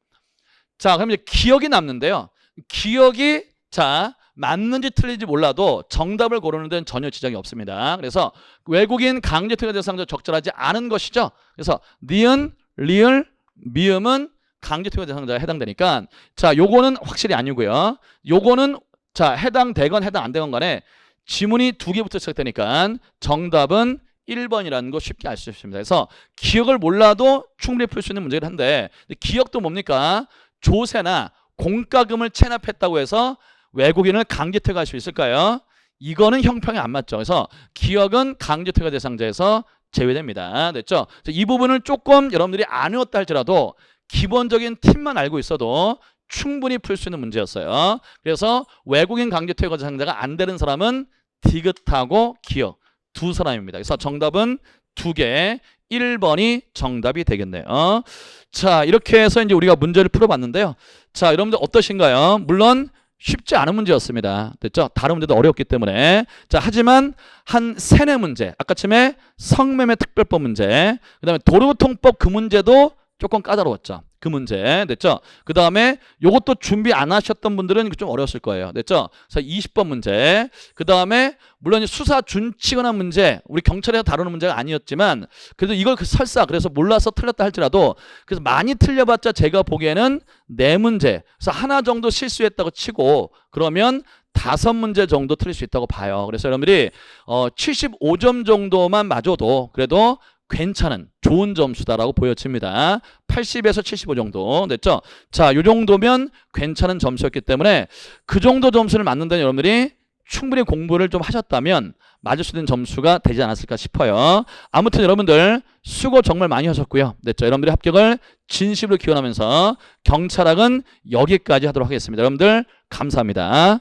자, 그럼 이제 기억이 남는데요. 기억이 자 맞는지 틀린지 몰라도 정답을 고르는 데는 전혀 지장이 없습니다. 그래서 외국인 강제 퇴거 대상자 적절하지 않은 것이죠. 그래서 니은, 리을, 미음은 강제 퇴거 대상자에 해당되니까 자, 요거는 확실히 아니고요. 요거는 자, 해당되건 해당 안 되건 간에 지문이 2개부터 시작되니까 정답은 1번이라는 거 쉽게 알 수 있습니다. 그래서 기억을 몰라도 충분히 풀 수 있는 문제긴 한데 기억도 뭡니까? 조세나 공과금을 체납했다고 해서 외국인을 강제 퇴거할 수 있을까요? 이거는 형평이 안 맞죠. 그래서 기억은 강제 퇴거 대상자에서 제외됩니다. 됐죠? 이 부분을 조금 여러분들이 안 외웠다 할지라도 기본적인 팁만 알고 있어도 충분히 풀 수 있는 문제였어요. 그래서 외국인 강제 퇴거 대상자가 안 되는 사람은 디귿하고 기억 두 사람입니다. 그래서 정답은 2개, 1번이 정답이 되겠네요. 자, 이렇게 해서 이제 우리가 문제를 풀어봤는데요. 자, 여러분들 어떠신가요? 물론 쉽지 않은 문제였습니다. 됐죠? 다른 문제도 어려웠기 때문에. 자, 하지만 한 3-4 문제, 아까쯤에 성매매 특별법 문제, 그 다음에 도로교통법 그 문제도 조금 까다로웠죠. 그 문제 됐죠? 그 다음에 요것도 준비 안 하셨던 분들은 좀 어려웠을 거예요. 됐죠? 그래서 20번 문제. 그 다음에 물론 수사 준칙원한 문제, 우리 경찰에서 다루는 문제가 아니었지만 그래도 이걸 설사 그래서 몰라서 틀렸다 할지라도 그래서 많이 틀려봤자 제가 보기에는 4문제. 그래서 하나 정도 실수했다고 치고 그러면 5문제 정도 틀릴 수 있다고 봐요. 그래서 여러분들이 75점 정도만 맞아도 그래도 괜찮은 좋은 점수다라고 보여집니다. 80에서 75 정도 됐죠? 자, 요 정도면 괜찮은 점수였기 때문에 그 정도 점수를 맞는다면 여러분들이 충분히 공부를 좀 하셨다면 맞을 수 있는 점수가 되지 않았을까 싶어요. 아무튼 여러분들 수고 정말 많이 하셨고요. 됐죠? 여러분들의 합격을 진심으로 기원하면서 경찰학은 여기까지 하도록 하겠습니다. 여러분들 감사합니다.